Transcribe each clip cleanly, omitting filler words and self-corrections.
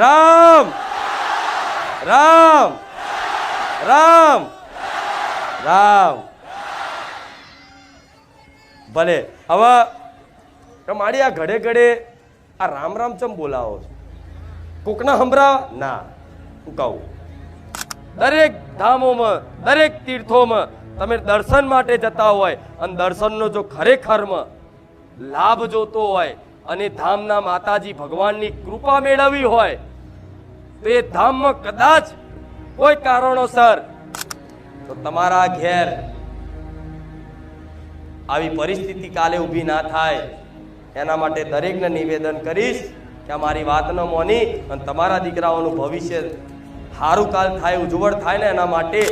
રામ રામ રામ રામ. ભલે હવે તમારી આ ઘડે ઘડે આ રામ રામ ચમ બોલાવો છો? કોકના હંભરા ના હું કહું, દરેક ધામોમાં દરેક તીર્થોમાં તમે દર્શન માટે જતા હોય અને દર્શનનો જો ખરેખરમાં લાભ જોતો હોય અને ધામના માતાજી ભગવાનની કૃપા મેળવવી હોય તો એ ધામમાં કદાચ કોઈ કારણોસર તો તમારા ઘેર આવી પરિસ્થિતિ કાલે ઊભી ના થાય એના માટે દરેકને નિવેદન કરીશ કે અમારી વાત ન મોની અને તમારા દીકરાઓનું ભવિષ્ય સારું કાલ થાય, ઉજ્જવળ થાય ને એના માટે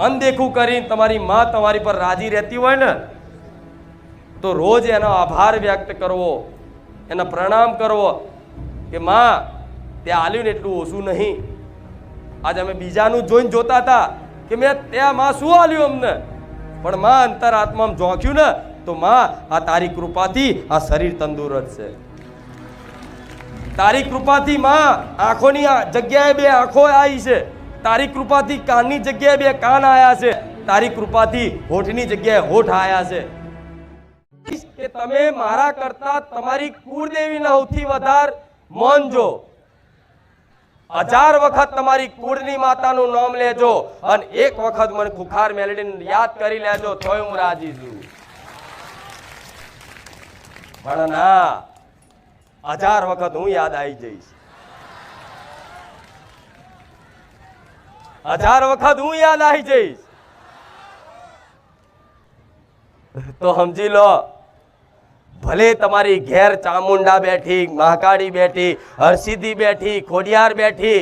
અનદેખું કરીને તમારી માં તમારી પર રાજી રહેતી હોય ને તો રોજ એનો આભાર વ્યક્ત કરવો, એના પ્રણામ કરવો કે માં તે આલ્યું ને એટલું ઓછું નહીં. આજે અમે બીજાનું જોઈને જોતા હતા કે મેં ત્યાં માં શું આલ્યું અમને, પણ માં અંતરાત્મામાં ઝોંક્યું ને તો માં આ તારી કૃપાથી આ શરીર તંદુરસ્ત છે. તારી કૃપાથી માં આંખોની જગ્યાએ બે આંખો આવી છે, તારી કૃપાથી કાનની જગ્યાએ બે કાન આયા છે, તારી કૃપાથી હોઠની જગ્યાએ હોઠ આયા છે. કે તમે મારા કરતા તમારી કુળદેવીના સૌથી વધારે માનજો. 1000 વખત તમારી કુળની માતાનું નામ લેજો અને એક વખત મને ખુખાર મેલડીને યાદ કરી લેજો તોય હું રાજી છું. પણ ના 1000 વખત હું યાદ આવી જઈશ, 1000 વખત હું યાદ આવી જઈશ. તો સમજી લો, ભલે તમારી ઘેર ચામુંડા બેઠી, મહાકાળી બેઠી, હરસિદ્ધિ બેઠી, ખોડિયાર બેઠી,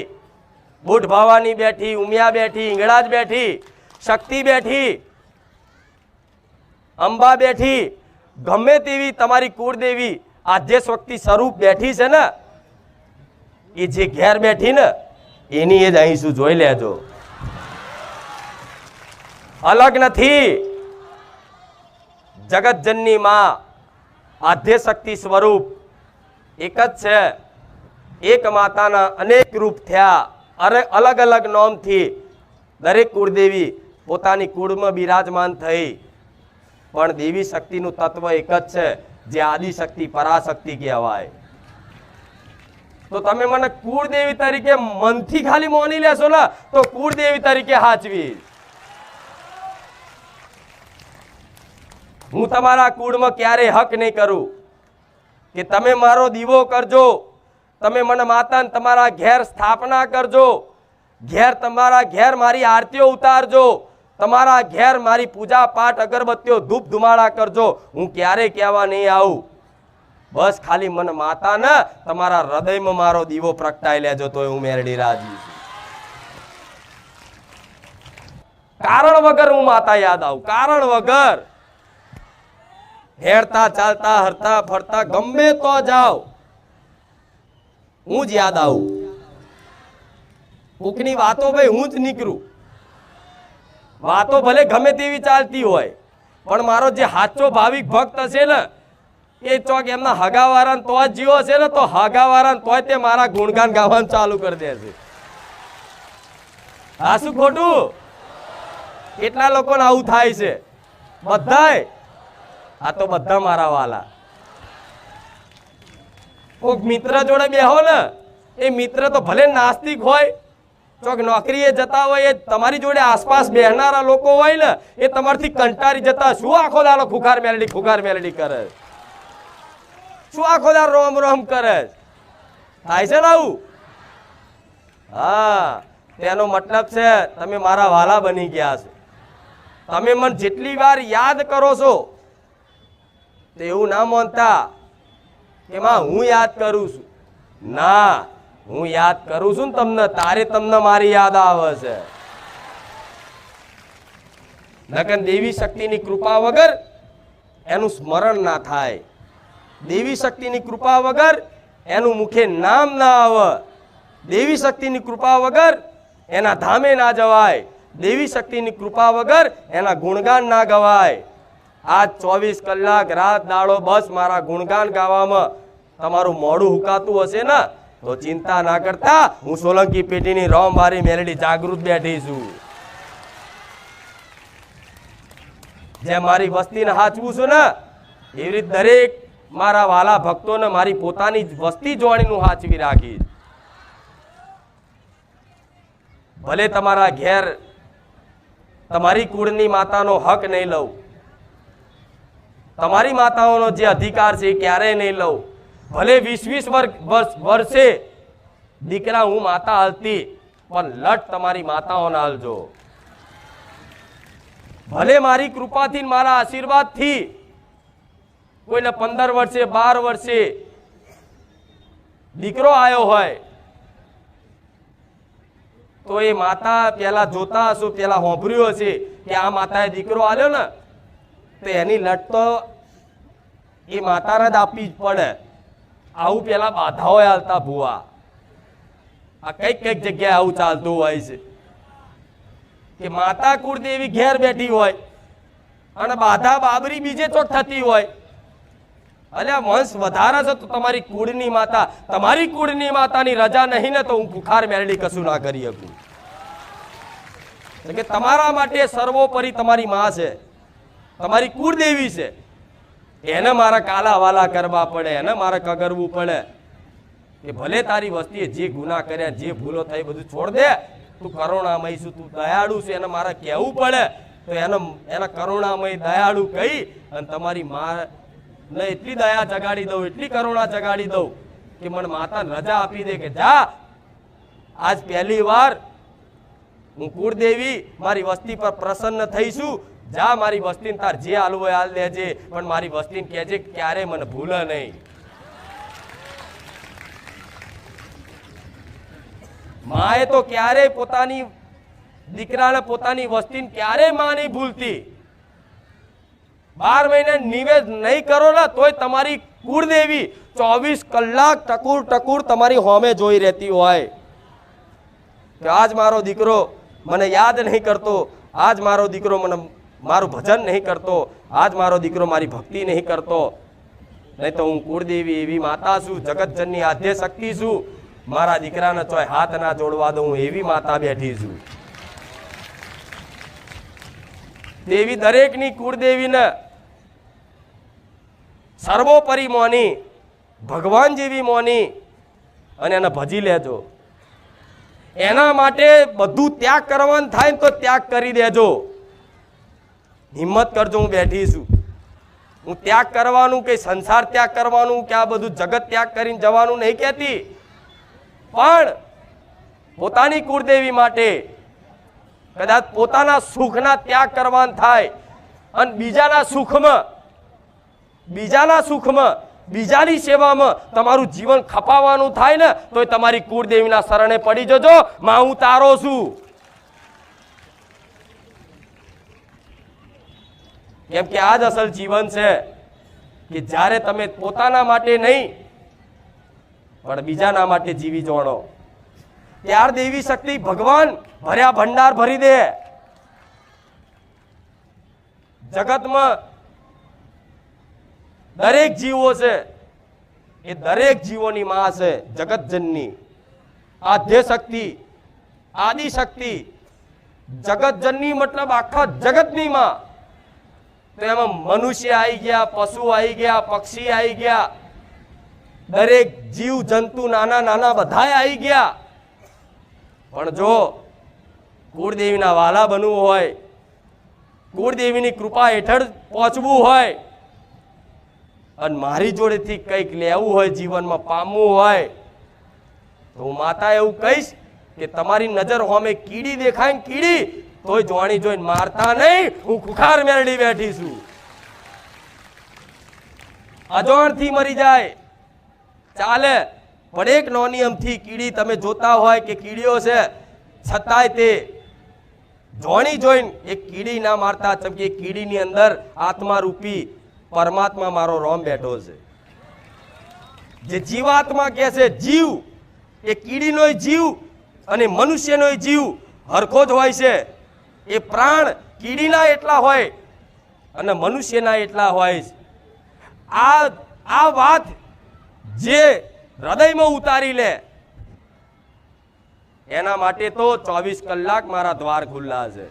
બુઢ ભવાની બેઠી, ઉમિયા બેઠી, ઈંગળાજ બેઠી, શક્તિ બેઠી, અંબા બેઠી, ગમે તેવી તમારી કુળદેવી આદ્ય શક્તિ સ્વરૂપ બેઠી છે ને એ જે ઘેર બેઠી ને એની એ જ અહીં શું જોઈ લેજો. અલગ નથી. જગતજનની માં આદ્ય શક્તિ સ્વરૂપ એક જ છે. એક માતાના અનેક રૂપ થયા, અલગ અલગ નામથી દરેક કુળદેવી પોતાની કુળમાં બિરાજમાન થઈ, પણ દેવી શક્તિનું તત્વ એક જ છે જે આદિશક્તિ પરાશક્તિ કહેવાય. તો તમે મને કુળદેવી તરીકે મનથી ખાલી માની લેશો ને તો કુળદેવી તરીકે હાચવી. હું તમારા કુળમાં ક્યારે હક નહીં કરું કે તમે મારો દીવો કરજો, તમે મને માતાને તમારા ઘેર સ્થાપના કરજો, તમારા ઘેર મારી આરતીઓ ઉતારજો, તમારા ઘેર મારી પૂજા પાઠ અગરબત્તીઓ ધૂપ ધુમાડા કરજો. હું ક્યારે કહેવા નહીં આવું. બસ ખાલી મને માતા ને તમારા હૃદયમાં મારો દીવો પ્રગટાઈ લેજો તો હું મેરડી રાજી છું. કારણ વગર હું માતા યાદ આવું, કારણ વગર. હેરતા ચાલતા હરતા ફરતા ગમે તો જાઓ હું જ યાદ આવું. કોકની વાતો ભાઈ હું જ નીકળું. વાતો ભલે ગમે તેવી ચાલતી હોય પણ મારો જે સાચો ભાવિક ભક્ત હશે ને એ ચોક એમના હગાવાળા તો જ જીવો છે ને તો હગાવાળા તોય તે મારા ગુણગાન ગાવાનું ચાલુ કરી દેશે. આ શું ખોટું? કેટલા લોકોને આવું થાય છે? બધાય. આ તો બધા મારા વાલા. કોક મિત્ર જોડે બેહો ને એ મિત્ર તો ભલે નાસ્તિક હોય, ચોક નોકરીએ જતા હોય, એ તમારી જોડે આસપાસ બેહનારા લોકો હોય ને એ તમારથી કંટાળી જતા શું આખો દાડો ખુખાર મેલડી કરે, શું આખો દાડો રોમ રોમ કરે. થાય છે ને આવું? હા, તેનો મતલબ છે તમે મારા વાલા બની ગયા છો. તમે મને જેટલી વાર યાદ કરો છો તો એવું ના માનતા કે માં હું યાદ કરું છું. ના, હું યાદ કરું છું ને તમને, તારે તમને મારી યાદ આવે છે. નકર દેવી શક્તિની કૃપા વગર એનું સ્મરણ ના થાય, દેવી શક્તિની કૃપા વગર એનું મુખે નામ ના આવે, દેવી શક્તિની કૃપા વગર એના ધામે ના જવાય, દેવી શક્તિની કૃપા વગર એના ગુણગાન ના ગવાય. આજ 24 કલાક રાત દાડો બસ મારા ગુણગાન ગાવામાં તમારું મોઢું હુકાતું હશે ને તો ચિંતા ના કરતા, હું સોલંકી પેટીની રોમવારી મેલડી જાગૃત બેઠી છું. જેમ મારી વસ્તીને હાચવું છું ને, એવી રીતે દરેક મારા વાલા ભક્તોને મારી પોતાની વસ્તી જોડીનું હાચવી રાખીશ. ભલે તમારા ઘેર તમારી કુળની માતાનો હક નહીં લઉં, તમારી માતાઓનો જે અધિકાર છે એ ક્યારેય નહીં લઉં. ભલે 20 વર્ષે દીકરા હું માતા હાલતી, પણ લટ તમારી માતાઓને હાલજો. ભલે મારી કૃપાથી મારા આશીર્વાદથી કોઈને 15 વર્ષે 12 વર્ષે દીકરો આવ્યો હોય, તો એ માતા પેલા જોતા હશો, પેલા હોંભર્યું હશે કે આ માતાએ દીકરો આલ્યો ને, તો એની લટ તો એ માતાને જ આપવી જ પડે. આવું પેલા બાધાઓ હાલતા ભુવા. આ કઈક જગ્યાએ આવું ચાલતું હોય છે કે માતા કુળદેવી ઘેર બેઠી હોય અને બાધા બાબરી બીજે ચોટ થતી હોય. અલ્યા વંશ વધારે છે તો તમારી કુળની માતા, તમારી કુળની માતાની રજા નહીં ને તો હું કુખાર મેળડી કશું ના કરી શકું. કે તમારા માટે સર્વોપરી તમારી માં છે, તમારી કુળદેવી છે, એને મારા કાલા વાલા કરવા પડે, એને મારે કગરવું પડે કે ભલે તારી વસ્તીએ જે ગુના કર્યા, જે ભૂલો થઈ બધું છોડ દે, તું કરુણામય છું, તું દયાળુ છે, એને મારે કહેવું પડે. તો એના કરુણામય દયાળુ કહી અને તમારી માં ને એટલી દયા જગાડી દઉં, એટલી કરુણા જગાડી દઉં કે મને માતા રજા આપી દે કે જા, આજ પહેલી વાર હું કુળદેવી મારી વસ્તી પર પ્રસન્ન થઈશું. જા મારી વસ્તીને તાર જે હાલવું હોય હાલ દેજે, પણ મારી વસ્તીને કહેજે ક્યારે મને ભૂલે નહીં. માએ તો ક્યારેય પોતાની દીકરાને પોતાની વસ્તીને ક્યારેય માં નહીં ભૂલતી. 12 મહિને નિવેદ નહીં કરો ને તોય તમારી કુળદેવી 24 કલાક ટકુર તમારી હોમે જોઈ રહેતી હોય કે આજ મારો દીકરો મને યાદ નહીં કરતો, આજ મારો દીકરો મને મારું ભજન નહીં કરતો, આજ મારો દીકરો મારી ભક્તિ નહીં કરતો. નહીં તો હું કુળદેવી એવી માતા છું, જગતજનની આદ્ય શક્તિ છું, મારા દીકરાને ચોય હાથ ના જોડવા દઉં એવી માતા બેઠી છું. દેવી દરેકની કુળદેવીને સર્વોપરી મોની, ભગવાન જેવી મોની અને એને ભજી લેજો. એના માટે બધું ત્યાગ કરવાનું થાય ને તો ત્યાગ કરી દેજો. હિંમત કરજો, હું બેઠી છું. હું ત્યાગ કરવાનું કે સંસાર ત્યાગ કરવાનું કે આ બધું જગત ત્યાગ કરીને જવાનું નહીં કહેતી, પણ પોતાની કુળદેવી માટે કદાચ પોતાના સુખના ત્યાગ કરવાનું થાય અને બીજાના સુખમાં બીજાની સેવામાં તમારું જીવન ખપાવવાનું થાય ને તો તમારી કુળદેવીના શરણે પડી જજો. માં હું તારો છું. કેમ કે આ જ અસલ જીવન છે કે જ્યારે તમે પોતાના માટે નહીં પણ બીજાના માટે જીવી જોડો, ત્યાર દેવી શક્તિ ભગવાન ભર્યા ભંડાર ભરી દે. જગતમાં દરેક જીવો છે, એ દરેક જીવોની માં છે જગતજનની આદ્ય શક્તિ, આદિ શક્તિ. જગતજનની મતલબ આખા જગતની માં. તો એમાં મનુષ્ય આવી ગયા, પશુ આવી ગયા, પક્ષી આવી ગયા, દરેક જીવ જંતુ નાના નાના બધા આવી ગયા. પણ જો કુળદેવીના વાલા બનવું હોય, કુળદેવીની કૃપા હેઠળ પહોંચવું હોય અને મારી જોડેથી કંઈક લેવું હોય, જીવનમાં પામવું હોય, તો હું માતા એવું કહીશ કે તમારી નજર હોમે કીડી દેખાય ને કીડી તોય જોણી જોઈને મારતા નહીં. હું કુખાર મેરડી બેઠી છું. અજોણથી મરી જાય ચાલે, પણ એક નોની અમથી કીડી તમે જોતા હોય કે કીડીઓ છે, છતાંય તે જોણી જોઈને એક કીડી ના મારતા. ચમ કે કીડીની અંદર આત્મા રૂપી પરમાત્મા મારો રોમ બેઠો છે. જે જીવાત્મા કે છે જીવ, એ કીડીનો જીવ અને મનુષ્યનો જીવ હરખો જ હોય છે. એ પ્રાણ કીડીના એટલા હોય અને મનુષ્યના એટલા હોય. આ વાત જે હૃદયમાં ઉતારી લે એના માટે તો 24 કલાક મારા દ્વાર ખુલ્લા છે.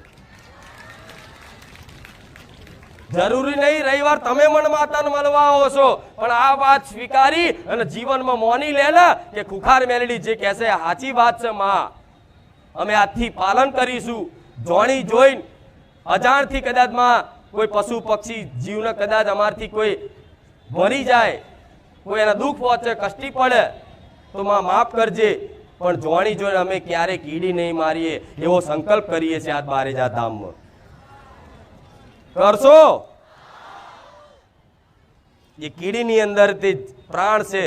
જરૂરી નહીં રવિવાર તમે મન માતાને મળવા આવો છો, પણ આ વાત સ્વીકારી અને જીવનમાં મોની લે ને કે ખુખાર મેલડી જે કહેશે સાચી વાત છે માં, અમે આજથી પાલન કરીશું. જોણી જોઈને અજાણથી કદાચ માં કોઈ પશુ પક્ષી જીવને કદાચ અમારથી કોઈ મરી જાય, કોઈ એના દુઃખ પહોંચે, કષ્ટી પડે તો માં માફ કરજે, પણ જોણી જોઈને અમે ક્યારે કીડી નહીં મારીએ એવો સંકલ્પ કરીએ છીએ આજ બારેજા ધામમાં. કરશો? એ કીડીની અંદર તે પ્રાણ છે,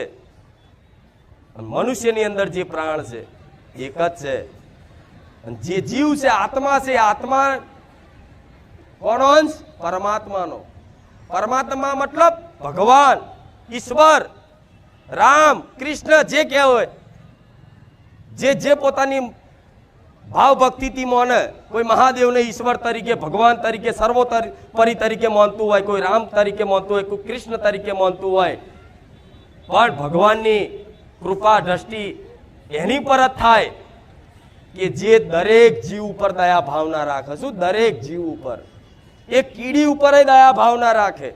મનુષ્યની અંદર જે પ્રાણ છે એક જ છે. જે જીવ છે આત્મા છે, આત્મા કોનો અંશ? પરમાત્માનો. પરમાત્મા મતલબ ભગવાન, ઈશ્વર, રામ, કૃષ્ણ જે કહેવાય, જે પોતાની ભાવ ભક્તિથી માને. કોઈ મહાદેવને ઈશ્વર તરીકે, ભગવાન તરીકે, સર્વોપરી તરીકે માનતું હોય, કોઈ રામ તરીકે માનતું હોય, કોઈ કૃષ્ણ તરીકે માનતું હોય, પણ ભગવાનની કૃપા દ્રષ્ટિ એની પર જ થાય કે જે દરેક જીવ ઉપર દયા ભાવના રાખે. શું? દરેક જીવ ઉપર. એક કીડી ઉપર દયા ભાવના રાખે.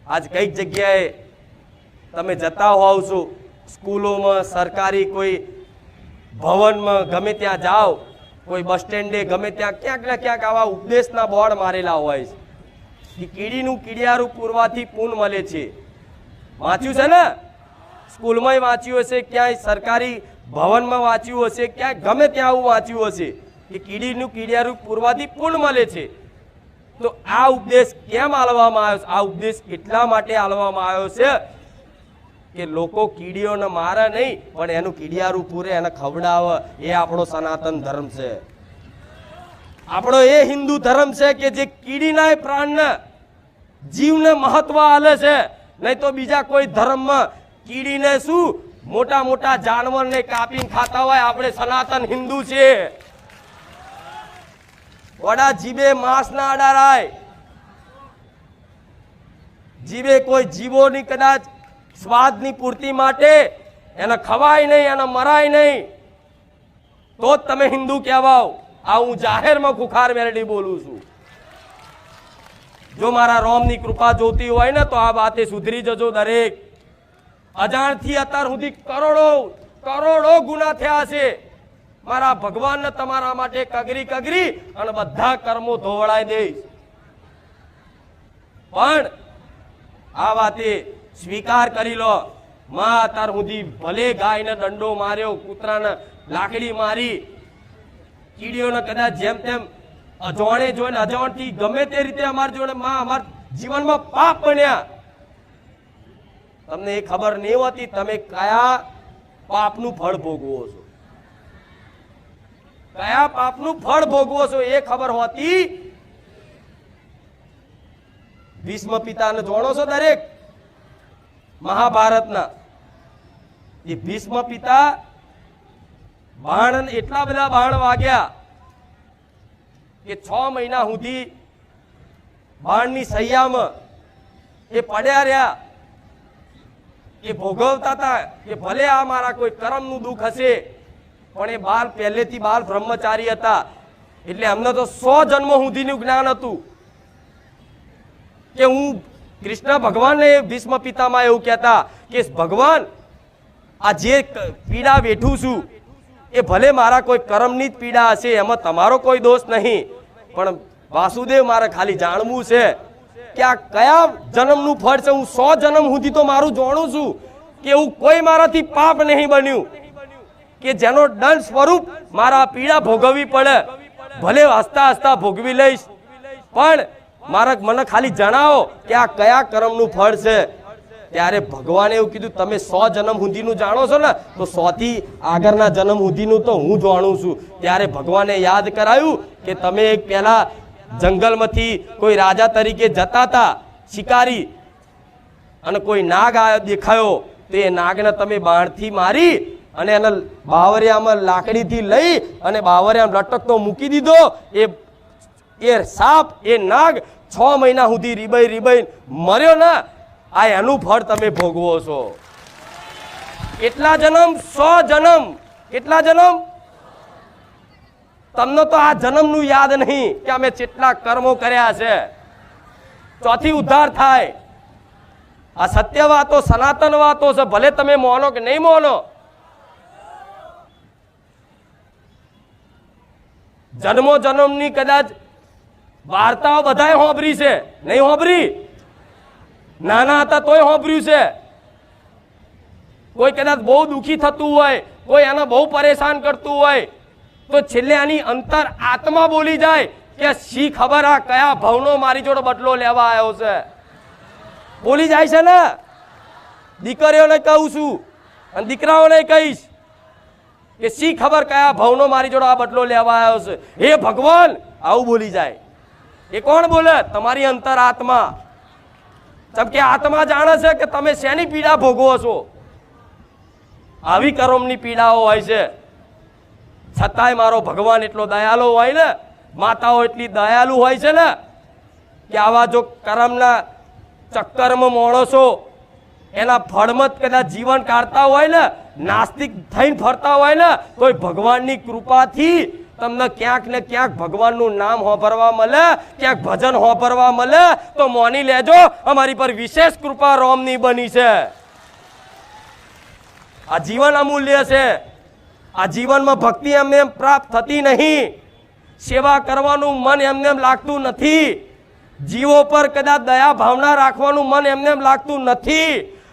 આજ કઈક જગ્યાએ તમે જતા હોવ છો, સ્કૂલોમાં, સરકારી કોઈ ભવનમાં, ગમે ત્યાં જાઓ, કોઈ બસ સ્ટેન્ડે, ગમે ત્યાં ક્યાંક ને ક્યાંક આવા ઉપદેશના બોર્ડ મારેલા હોય છે કે કીડીનું કીડિયારું પૂરવાથી પૂન મળે છે. વાંચ્યું છે ને? સ્કૂલમાં વાંચ્યું હશે, ક્યાંય સરકારી ભવનમાં વાંચ્યું હશે, ક્યાંય ગમે ત્યાં આવું વાંચ્યું હશે કે કીડીનું કીડિયારું પૂરવાથી પૂન મળે છે. તો આ ઉપદેશ કેમ આલવામાં આવ્યો છે? આ ઉપદેશ એટલા માટે આલવામાં આવ્યો છે કે લોકો કીડીઓને મારે નહીં, પણ એનું કીડિયારું પૂરે, એને ખવડાવે. એ આપણો સનાતન ધર્મ છે, આપણો એ હિન્દુ ધર્મ છે કે જે કીડીના પ્રાણને, જીવને મહત્વ આલે છે. નહીં તો બીજા કોઈ ધર્મમાં કીડીને શું મોટા મોટા જાનવરને કાપીને ખાતા હોય. આપણે સનાતન હિન્દુ છે. વડા જીભે માંસ ના અડારાય. જીભે કોઈ જીવોની કદાચ સ્વાદની પૂર્તિ માટે એને ખવાય નહીં, એને મરાય નહીં, તો જ તમે હિન્દુ કહેવાઓ. આ હું જાહેરમાં ખુખાર મેલડી બોલું છું. જો મારા રોમની કૃપા જોતી હોય ને તો આ વાતે સુધરી જજો દરેક. અજાણથી અત્યાર સુધી કરોડો ગુના થયા છે. મારા ભગવાનને તમારા માટે કગરી અને બધા કર્મો ધોવડાઈ દઈશ. પણ આ વાતે સ્વીકાર કરી લો. માં અત્યાર સુધી ભલે ગાયને દંડો માર્યો, કૂતરાને લાકડી મારી, કીડીઓને કદાચ જેમ તેમ અજાણે જોઈને અજાણથી ગમે તે રીતે અમારી જોડે માં અમારા જીવનમાં પાપ બન્યા. તમને એ ખબર નહીં હોતી તમે કયા પાપનું ફળ ભોગવો છો, કયા પાપનું ફળ ભોગવો છો એ ખબર હોતી. ભીષ્મ પિતાને જાણો છો દરેક? મહાભારતના એ ભીષ્મ પિતા બાણ, એટલા બધા બાણ વાગ્યા કે 6 મહિના સુધી બાણની સૈયામાં એ પડ્યા રહ્યા. એ ભોગવતા હતા કે ભલે આ મારા કોઈ કર્મનું દુઃખ હશે, પણ એ બાલ પહેલેથી બાલ બ્રહ્મચારી હતા. એટલે અમને તો 100 જન્મ સુધીનું જ્ઞાન હતું કે હું કૃષ્ણ ભગવાનને ભીષ્મ પિતામાં એવું કહેતા કે ભગવાન આ જે પીડા વેઠું છું એ ભલે મારા કોઈ કર્મની જ પીડા હશે, એમાં તમારો કોઈ દોષ નહીં, પણ વાસુદેવ મારે ખાલી જાણવું છે કે આ કયા જન્મનું ફળ છે. હું 100 જન્મ સુધી તો મારું જાણું છું કે એવું કોઈ મારાથી પાપ નહીં બન્યું કે જેનો દંડ સ્વરૂપ મારા પીડા ભોગવવી પડે. ભલે હસતા હસતા ભોગવી લઈશ, પણ મને ખાલી જણાવો કે આ કયા કર્મનું ફળ છે. ત્યારે ભગવાને એવું કીધું તમે 100 જન્મ સુધીનું જાણો છો ને, તો 100 થી આગળના જન્મ સુધીનું તો હું જાણું છું. ત્યારે ભગવાને યાદ કરાયું કે તમે એક પહેલા જંગલમાંથી કોઈ રાજા તરીકે જતા હતા શિકારી, અને કોઈ નાગ દેખાયો, તો એ નાગને તમે બાણથી મારી અને એને બાવરિયામાં લાકડીથી લઈ અને બાવરિયામાં લટકતો મૂકી દીધો. એ સાપ, એ નાગ 6 મહિના સુધી રીબાઈ મર્યો ના. આ એનું ફળ તમે ભોગવો છો. એટલા જન્મ, 100 જન્મ કેટલા જન્મ? તમને તો આ જન્મનું યાદ નહીં કે અમે કેટલા કર્મો કર્યા છે. ચોથી ઉદ્ધાર થાય. આ સત્ય વાતો, સનાતન વાતો છે, ભલે તમે માનો કે નહીં માનો. જન્મો જન્મની કદાચ વાર્તાઓ બધાએ હોંભરી છે, નહીં હોંભરી? નાના હતા તોય હોંભર્યું છે. કોઈ કદાચ બહુ દુઃખી થતું હોય, કોઈ એને બહુ પરેશાન કરતું હોય, તો છેલ્લે આની અંતર આત્મા બોલી જાય કે શી ખબર આ કયા ભવનો મારી જોડે બદલો લેવા આવ્યો છે. બોલી જાય છે ને. દીકરીઓને કહું છું અને દીકરાઓને કહીશ કે શી ખબર કયા ભવનો મારી જોડે આ બદલો લેવા આવ્યો છે. હે ભગવાન, આવું બોલી જાય. એ કોણ બોલે? તમારી અંતર આત્મા. જેમ કે આત્મા જાણે છે કે તમે શેની પીડા ભોગવો છો. આવી કર્મની પીડાઓ હોય છે. છતાંય મારો ભગવાન એટલો દયાળુ હોય ને, માતાઓ એટલી દયાળુ હોય છે ને, કે આવા જો કર્મના ચક્કરમાં માણસો એના ફળમાં કદાચ જીવન કાઢતા હોય ને, નાસ્તિક થઈને ફરતા હોય ને, તોય ભગવાનની કૃપાથી તમને ક્યાંક ને ક્યાંક ભગવાનનું નામ હોભરવા મળે, ક્યાંક ભજન હોભરવા મળે. તો મોની લેજો, અમારી પર વિશેષ કૃપા રોમની બની છે. આ જીવન અમૂલ્ય છે. આ જીવનમાં ભક્તિ એમને એમ પ્રાપ્ત થતી નહીં. સેવા કરવાનું મન એમને એમ લાગતું નથી. જીવો પર કદાચ દયા ભાવના રાખવાનું મન એમને એમ લાગતું નથી.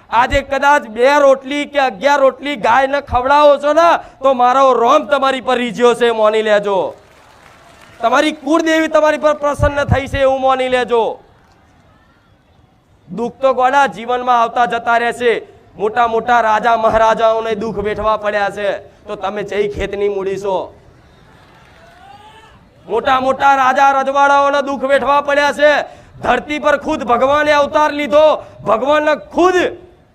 આજે કદાચ 2 રોટલી કે 11 રોટલી ગાયને ખવડાવો છો ને, તો મારો રોમ તમારી પર રીઝ્યો છે, મોની લેજો. તમારી કુળદેવી તમારી પર પ્રસન્ન થઈ છે, એવું મોની લેજો. દુઃખ તો ગોડા જીવનમાં આવતા જતા રહેશે. મોટા મોટા રાજા મહારાજાઓને દુઃખ વેઠવા પડ્યા છે, તો તમે જઈ ખેતની મૂડી છો. મોટા મોટા રાજા રજવાડાઓને દુઃખ વેઠવા પડ્યા છે. ધરતી પર ખુદ ભગવાને અવતાર લીધો. ભગવાનને ખુદ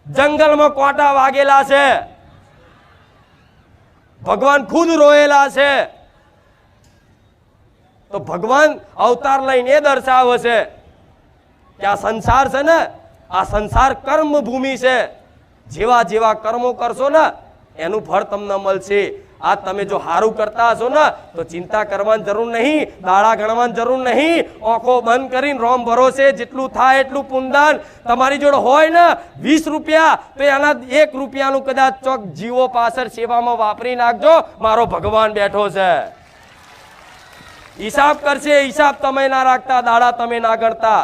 જંગલમાં કોટા વાગેલા છે. ભગવાન ખુદ રોયેલા છે. તો ભગવાન અવતાર લઈને એ દર્શાવે છે કે આ સંસાર છે ને, આ સંસાર કર્મ ભૂમિ છે. જેવા જેવા કર્મો કરશો ને એનું ફળ તમને મળશે. આ તમે જો સારું કરતા હશો ને, તો ચિંતા કરવાની જરૂર નહીં, દાડા ગણવાની જરૂર નહીં. આંખો બંધ કરીને રોમ ભરોસે જેટલું થાય એટલું પુણ્યદાન તમારી જોડે હોય ને, 20 રૂપિયા, તો એના 1 રૂપિયાનું કદાચ ચોક જીવો પાછળ સેવામાં વાપરી નાખજો. મારો ભગવાન બેઠો છે, હિસાબ કરશે. હિસાબ તમે ના રાખતા, દાડા તમે ના ગણતા.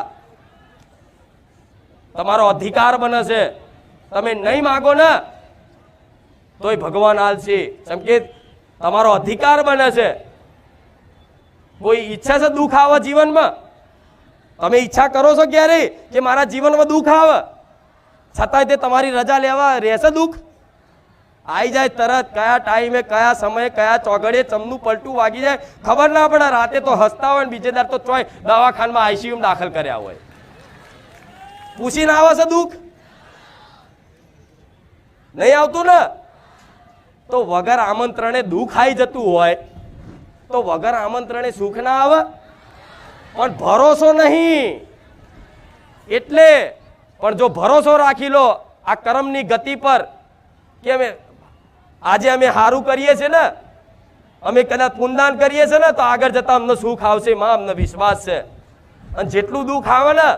તમારો અધિકાર બને છે. તમે નહીં માગો ને તોય ભગવાન આલશે. સંકેત તમારો અધિકાર બને છે. કોઈ ઈચ્છા છે દુઃખ આવે જીવનમાં? તમે ઈચ્છા કરો છો ક્યારે કે મારા જીવનમાં દુઃખ આવે? છતાંય તે તમારી રજા લેવા રહેશે દુઃખ? આવી જાય તરત. કયા ટાઈમે, કયા સમયે, કયા ચોગડે ચમનું પલટું વાગી જાય ખબર ના પડે. રાતે તો હસતા હોય ને બીજે દાર તો ચોય દવાખાનામાં આઈસીયુમાં દાખલ કર્યા હોય. પૂછીને આવે છે દુઃખ? નહીં આવતું ને. તો વગર આમંત્રણે દુઃખ આવી જતું હોય તો વગર આમંત્રણે સુખ ના આવે. પણ ભરોસો નહીં એટલે. પણ જો ભરોસો રાખી લો આ કર્મની ગતિ પર કે આજે અમે સારું કરીએ છીએ ને, અમે કદાચ પુણ્યદાન કરીએ છીએ ને, તો આગળ જતા અમને સુખ આવશે. માં અમને વિશ્વાસ છે. અને જેટલું દુઃખ આવે ને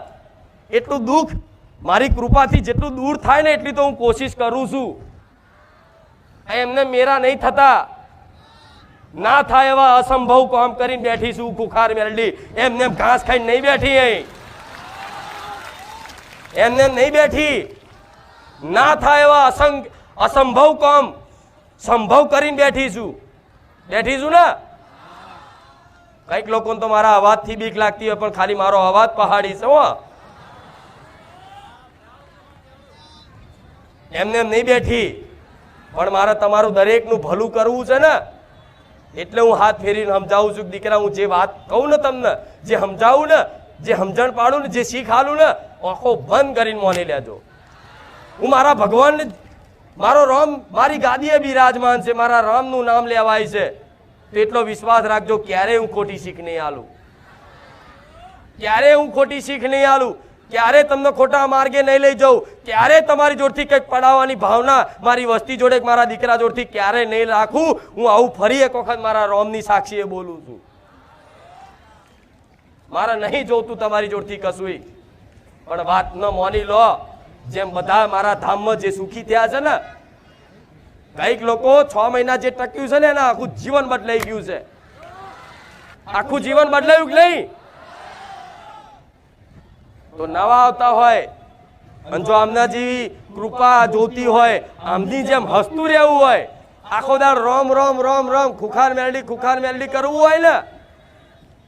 એટલું દુઃખ મારી કૃપાથી જેટલું દૂર થાય ને એટલી તો હું કોશિશ કરું છું. એમને મેરા નહીં થતા. ના થાય એવા અસંભવ કામ કરીને બેઠી છું. કુખાર મેરડી એમને ઘાસ ખાઈને નહીં બેઠી. અહીં એમને નહીં બેઠી. ના થાય એવા અસંભવ કામ સંભવ કરીને બેઠી છું. બેઠી છું ને. કઈક લોકોને તો મારા અવાજથી બીક લાગતી હોય, પણ ખાલી મારો અવાજ પહાડી છે. એમને એમ નહીં બેઠી. પણ મારે તમારું દરેકનું ભલું કરવું છે ને, એટલે હું હાથ ફેરીને સમજાવું છું. દીકરા, હું જે વાત કહું ને તમને, જે સમજાવું ને, જે સમજણ પાડું ને, જે શીખ આલું ને, આંખો બંધ કરીને માની લેજો. હું મારા ભગવાનને, મારો રામ મારી ગાદીએ બિરાજમાન છે. મારા રામનું નામ લેવાય છે. તો એટલો વિશ્વાસ રાખજો, ક્યારેય હું ખોટી શીખ નહીં આલું. ક્યારેય હું ખોટી શીખ નહીં આલું. ક્યારે તમને ખોટા માર્ગે નહીં લઈ જાઉં, ક્યારે તમારી જોડથી કંઈક પડાવવાની ભાવના મારી વસ્તી જોડે મારા દીકરા જોડથી ક્યારે નહીં રાખું. હું આવું ફરી એક વખત મારા રોમની સાક્ષીએ બોલું છું. મારે નહીં જોતું તમારી જોડથી કશું, પણ વાત ન માની લો. જેમ બધા મારા ધામમાં જે સુખી થયા છે ને, કઈક લોકો 6 મહિના જે ટક્યું છે ને એના આખું જીવન બદલાઈ ગયું છે. આખું જીવન બદલાયું કે નહીં? તો નવા આવતા હોય અને જો આમના જેવી કૃપા જોતી હોય, આમની જેમ હસતું રહેવું હોય, આખો દાડ રોમ રોમ રોમ રોમ ખુખાર મેલડી કરવું હોય ને,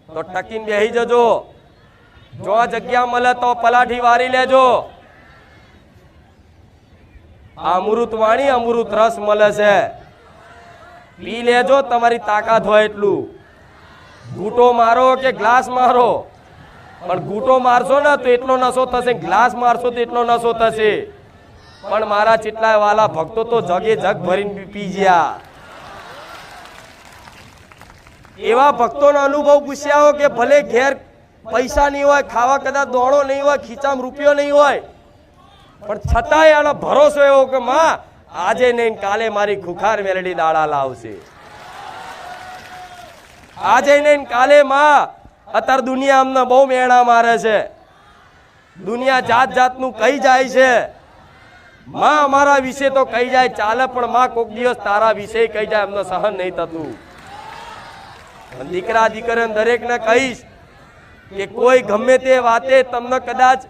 તો ટકીને બેહી જજો. જો આ જગ્યા મળે તો પલાઠી વારી લેજો. અમૃત વાણી અમૃત રસ મળે છે, પી લેજો તમારી તાકાત હોય એટલું. ઘૂંટો મારો કે ગ્લાસ મારો, પણ ઘૂંટો મારશો ને તો એટલો નશો થશે, ગ્લાસ મારશો તો એટલો નશો થશે. પણ મારા ચેટલા વાલા ભક્તો તો જગે જગ ભરીને પી ગયા. એવા ભક્તોનો અનુભવ પૂછ્યા કે ભલે ઘેર પૈસા નહીં હોય, ખાવા કદાચ દોણો નહીં હોય, ખીચામાં રૂપિયો નહીં હોય, પણ છતાંય આનો ભરોસો એવો કે માં આજે નહીં કાલે મારી ખુખાર મેલડી દાડા લાવશે. આજે નહીં કાલે માં. અત્યારે દુનિયા અમને બહુ મેણા મારે છે, દુનિયા જાત જાતનું કહી જાય છે. માં અમારા વિશે તો કહી જાય ચાલે, પણ માં કોક દિવસ તારા વિશે કહી જાય અમને સહન નહીં થતું. દીકરા દીકરીને દરેકને કહીશ કે કોઈ ગમે તે વાતે તમને કદાચ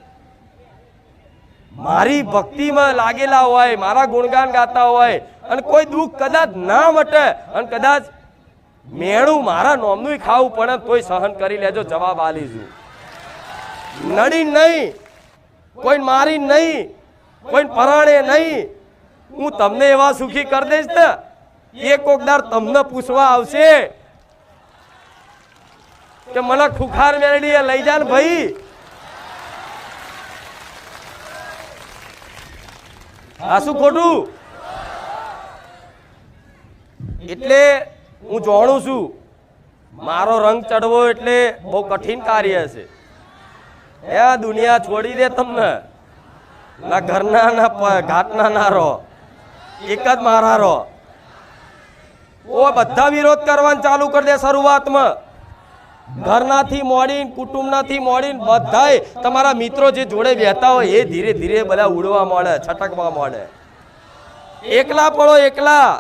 મારી ભક્તિમાં લાગેલા હોય, મારા ગુણગાન ગાતા હોય, અને કોઈ દુઃખ કદાચ ના મટે અને કદાચ મેણું મારા નોમનું ખાવું પડે તોય સહન કરી લેજો. જવાબ આલીશું. નડી નહીં, કોઈ મારી નહીં, કોઈ પરાણે નહીં. હું તમને એવા સુખી કરી દઈશ ને, એક કોકદાર તમને પૂછવા આવશે કે મને ખુખાર મેળડી લઈ જા ને ભાઈ. આ શું ખોટું? એટલે હું જાણું છું મારો રંગ ચડવો એટલે બહુ કઠિન કાર્ય છે. એ દુનિયા છોડી દે તમને, ના ઘરના ના ઘાટના ના રહો, એક જ મારા રહો. ઓ બધા વિરોધ કરવાનું ચાલુ કરી દે શરૂઆતમાં. ઘરનાથી મોડીને કુટુંબનાથી મોડીને બધાય તમારા મિત્રો જે જોડે બેઠા હોય એ ધીરે ધીરે બધા ઉડવા મળે, છટકવા મળે. એકલા પડો, એકલા.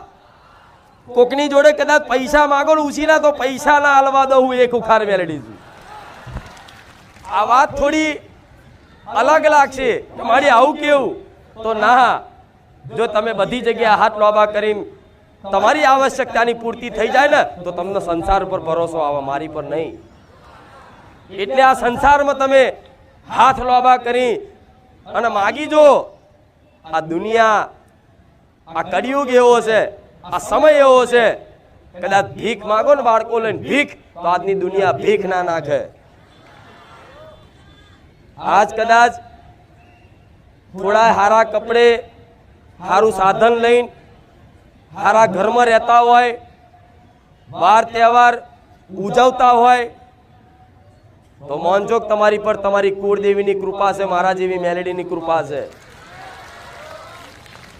કોકની જોડે કદાચ પૈસા માગો ને ઉછીના તો પૈસા ના હાલવા દઉં, હું એ ખુખાર મેળડી છું. આ વાત થોડી અલગ લાગશે મારી, આવું કેવું તો ના. જો તમે બધી જગ્યાએ હાથ લોબા કરીને તમારી આવશ્યકતાની પૂર્તિ થઈ જાય ને તો તમને સંસાર પર ભરોસો આવે, મારી પર નહીં. એટલે આ સંસારમાં તમે હાથ લોબા કરી અને માગી જો. આ દુનિયા, આ કળિયુગ એવો છે, આ સમય એવો છે, કદાચ ભીખ માગો ને બાળકો લઈને ભીખ, તો આજની દુનિયા ભીખ ના નાખે. આજ કદાચ થોડા હારા કપડે, સારું સાધન લઈને હારા ઘરમાં રહેતા હોય, વાર તહેવાર ઉજવતા હોય, તો મોનજોગ તમારી પર તમારી કુળદેવીની કૃપા છે, મારા જેવી મેલેડીની કૃપા છે.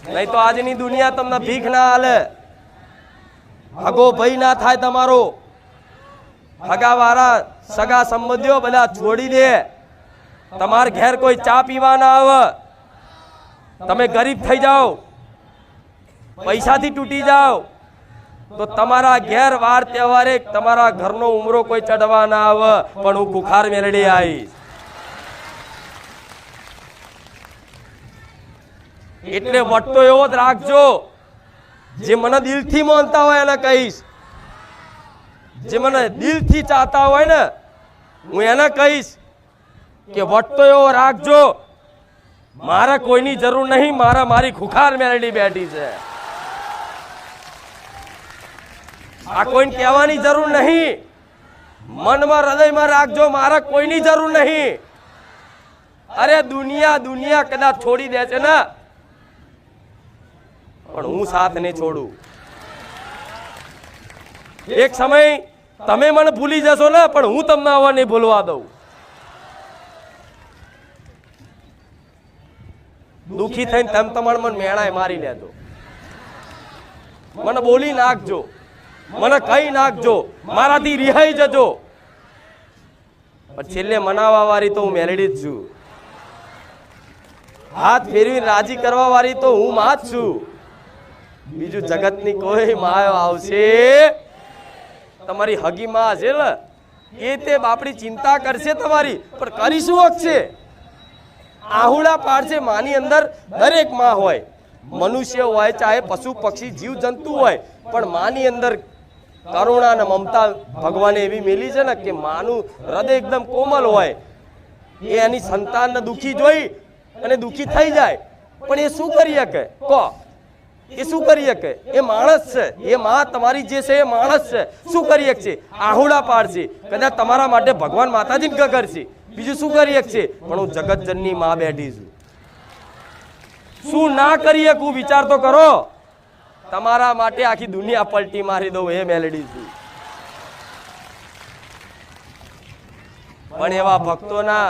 નહીં તો આજની દુનિયા તમને ભીખ ના હાલે. હગો ભય ના થાય તમારો, હગા વાળા સગા સંબંધીઓ બધા છોડી દે. તમાર ઘેર કોઈ ચા પીવા ના આવે, તમે ગરીબ થઈ જાઓ, પૈસાથી તૂટી જાઓ, તો તમારા ઘેર વાર તહેવારે તમારા ઘરનો ઉમરો કોઈ ચડવા ના આવે, પણ હું ખુખાર મેલડી આવીશ. એટલે વટતો એવો જ રાખજો. જે મને દિલથી માનતા હોય એને કહીશ, જે મને દિલથી ચાહતા હોય ને હું એને કહીશ કે વટતો એવો રાખજો. મારે કોઈની જરૂર નહીં, મારી ખુખાર મેલડી બેઠી છે. આ કોઈને કહેવાની જરૂર નહીં, મનમાં હૃદયમાં રાખજો, મારે કોઈની જરૂર નહીં. અરે દુનિયા કદાચ છોડી દે છે ને, પણ હું સાથ નહીં છોડું. એક સમય તમે મને ભૂલી જશો ને, પણ હું તમને આવા નહીં ભૂલવા દઉં. દુખી થઈને તેમ તમારે મને મેણાય મારી લેજો, મને બોલી નાખજો, મને કઈ નાખજો, મારાથી રિહાઈ જજો, પણ છેલ્લે મનાવવા વાળી તો હું મેલડી જ છું. હાથ ફેરવી રાજી કરવા વાળી તો હું માં જ છું. બીજું જગતની કોઈ માં આવશે, તમારી હગી માં હશે ને એ તે બાપડી ચિંતા કરશે તમારી, પણ કરીશું વખશે આહુડા પાડશે. માની અંદર દરેક માં હોય, મનુષ્ય હોય ચાહે પશુ પક્ષી જીવ જંતુ હોય, પણ માની અંદર કરુણા અને મમતા ભગવાને એવી મેલી છે ને કે માનું હૃદય એકદમ કોમલ હોય. એ એની સંતાનને દુખી જોઈ અને દુખી થઈ જાય, પણ એ શું કરી શકે? કહો, એ શું કરી શકે? એ માણસ છે, એ માં તમારી જે છે એ માણસ છે. શું કરી શકશે? આહુડા પાડશે, કદાચ તમારા માટે ભગવાન માતાજી કરશે, બીજું શું કરી શકશે? પણ હું જગતજનની માં બેઠી છું, શું ના કરી શકું વિચાર તો કરો. તમારા માટે આખી દુનિયા પલટી મારી દઉં એ મેલડી છું. પણ એવા ભક્તોના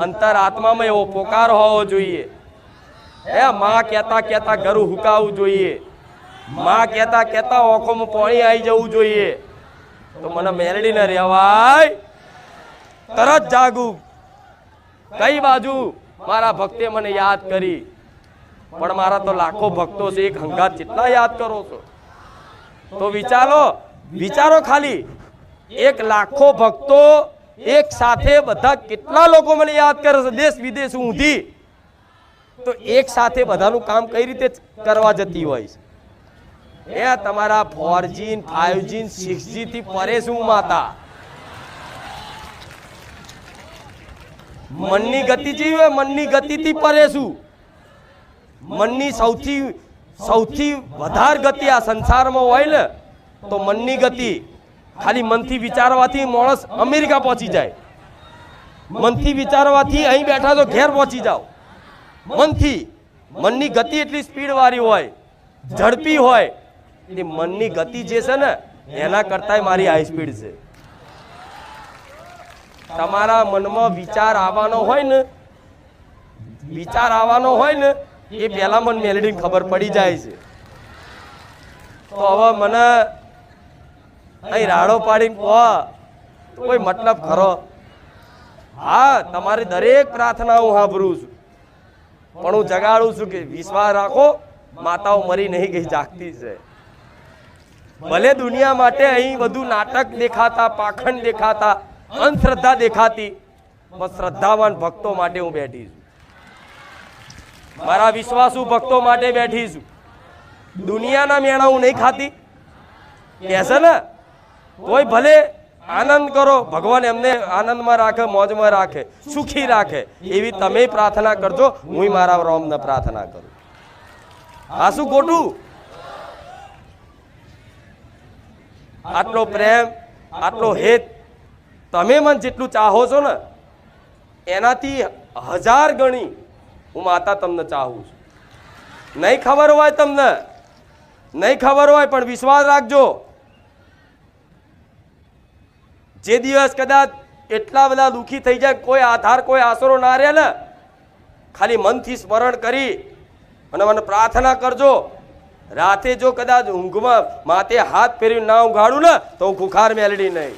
અંતર આત્મામાં એવો પોકાર હોવો જોઈએ. એ માં કહેતા કહેતા ઘરું હુકાવવું જોઈએ, માં કહેતા કહેતા ઓખોમાં પાણી આવી જવું જોઈએ. તો મને મેલડી ને રહેવાય, તરત જાગું કઈ બાજુ મારા ભક્તે મને યાદ કરી. પણ મારા તો લાખો ભક્તો છે, એક હંગાત કેટલા યાદ કરો છો? તો વિચારો ખાલી, એક લાખો ભક્તો એક સાથે બધા કેટલા લોકો મને યાદ કરે છે, દેશ વિદેશ ઊંધી. તો એક સાથે બધાનું કામ કઈ રીતે કરવા જતી હોય છે? એ તમારા 4G 5G 6G થી પરે શું માતા? મનની ગતિ જેવી હોય, મનની ગતિથી પરે શું? મનની સૌથી વધારે ગતિ આ સંસારમાં હોય ને તો મનની ગતિ. ખાલી મનથી વિચારવાથી માણસ અમેરિકા પહોંચી જાય, મનથી વિચારવાથી અહીં બેઠા તો ઘેર પહોંચી જાઓ. મનની ગતિ એટલી સ્પીડ વાળી હોય, ઝડપી હોય. એ મનની ગતિ જે છે ને એના કરતા મારી હાઈ સ્પીડ છે. તમારા મનમાં વિચાર આવવાનો હોય ને એ પેલા મને મેલડીને ખબર પડી જાય છે. તો હવે મને અહીં રાડો પાડીને કહો કોઈ મતલબ ખરો? હા, તમારી દરેક પ્રાર્થના હું સાંભળું છું, પણ હું જગાડું છું કે વિશ્વાસ રાખો, માતાઓ મરી નહીં ગઈ, જાગતી છે. ભલે દુનિયા માટે અહીં બધું નાટક દેખાતા, પાખંડ દેખાતા, અંધશ્રદ્ધા દેખાતી, પણ શ્રદ્ધાવાન ભક્તો માટે હું બેઠી છું. મારા વિશ્વાસુ ભક્તો માટે બેઠી છું. દુનિયાના મેણા હું નહીં ખાતી કહેશે ને, કોઈ ભલે આનંદ કરો, ભગવાન એમને આનંદમાં રાખે, મોજમાં રાખે, સુખી રાખે. એવી તમે પ્રાર્થના કરજો, હું મારા રામને પ્રાર્થના કરું. આ શું ખોટું? આટલો પ્રેમ, આટલો હેત તમે મને જેટલું ચાહો છો ને એનાથી 1000 ગણી હું માતા તમને ચાહું છું. નહીં ખબર હોય તમને, નહીં ખબર હોય, પણ વિશ્વાસ રાખજો. જે દિવસ કદાચ એટલા બધા દુઃખી થઈ જાય, કોઈ આધાર કોઈ આશરો ના રહે ને, ખાલી મનથી સ્મરણ કરી અને મને પ્રાર્થના કરજો. રાતે જો કદાચ ઊંઘમાં માથે હાથ ફેરવી ના ઊંઘાડું ને તો હું ખુખાર મેલડી નહીં.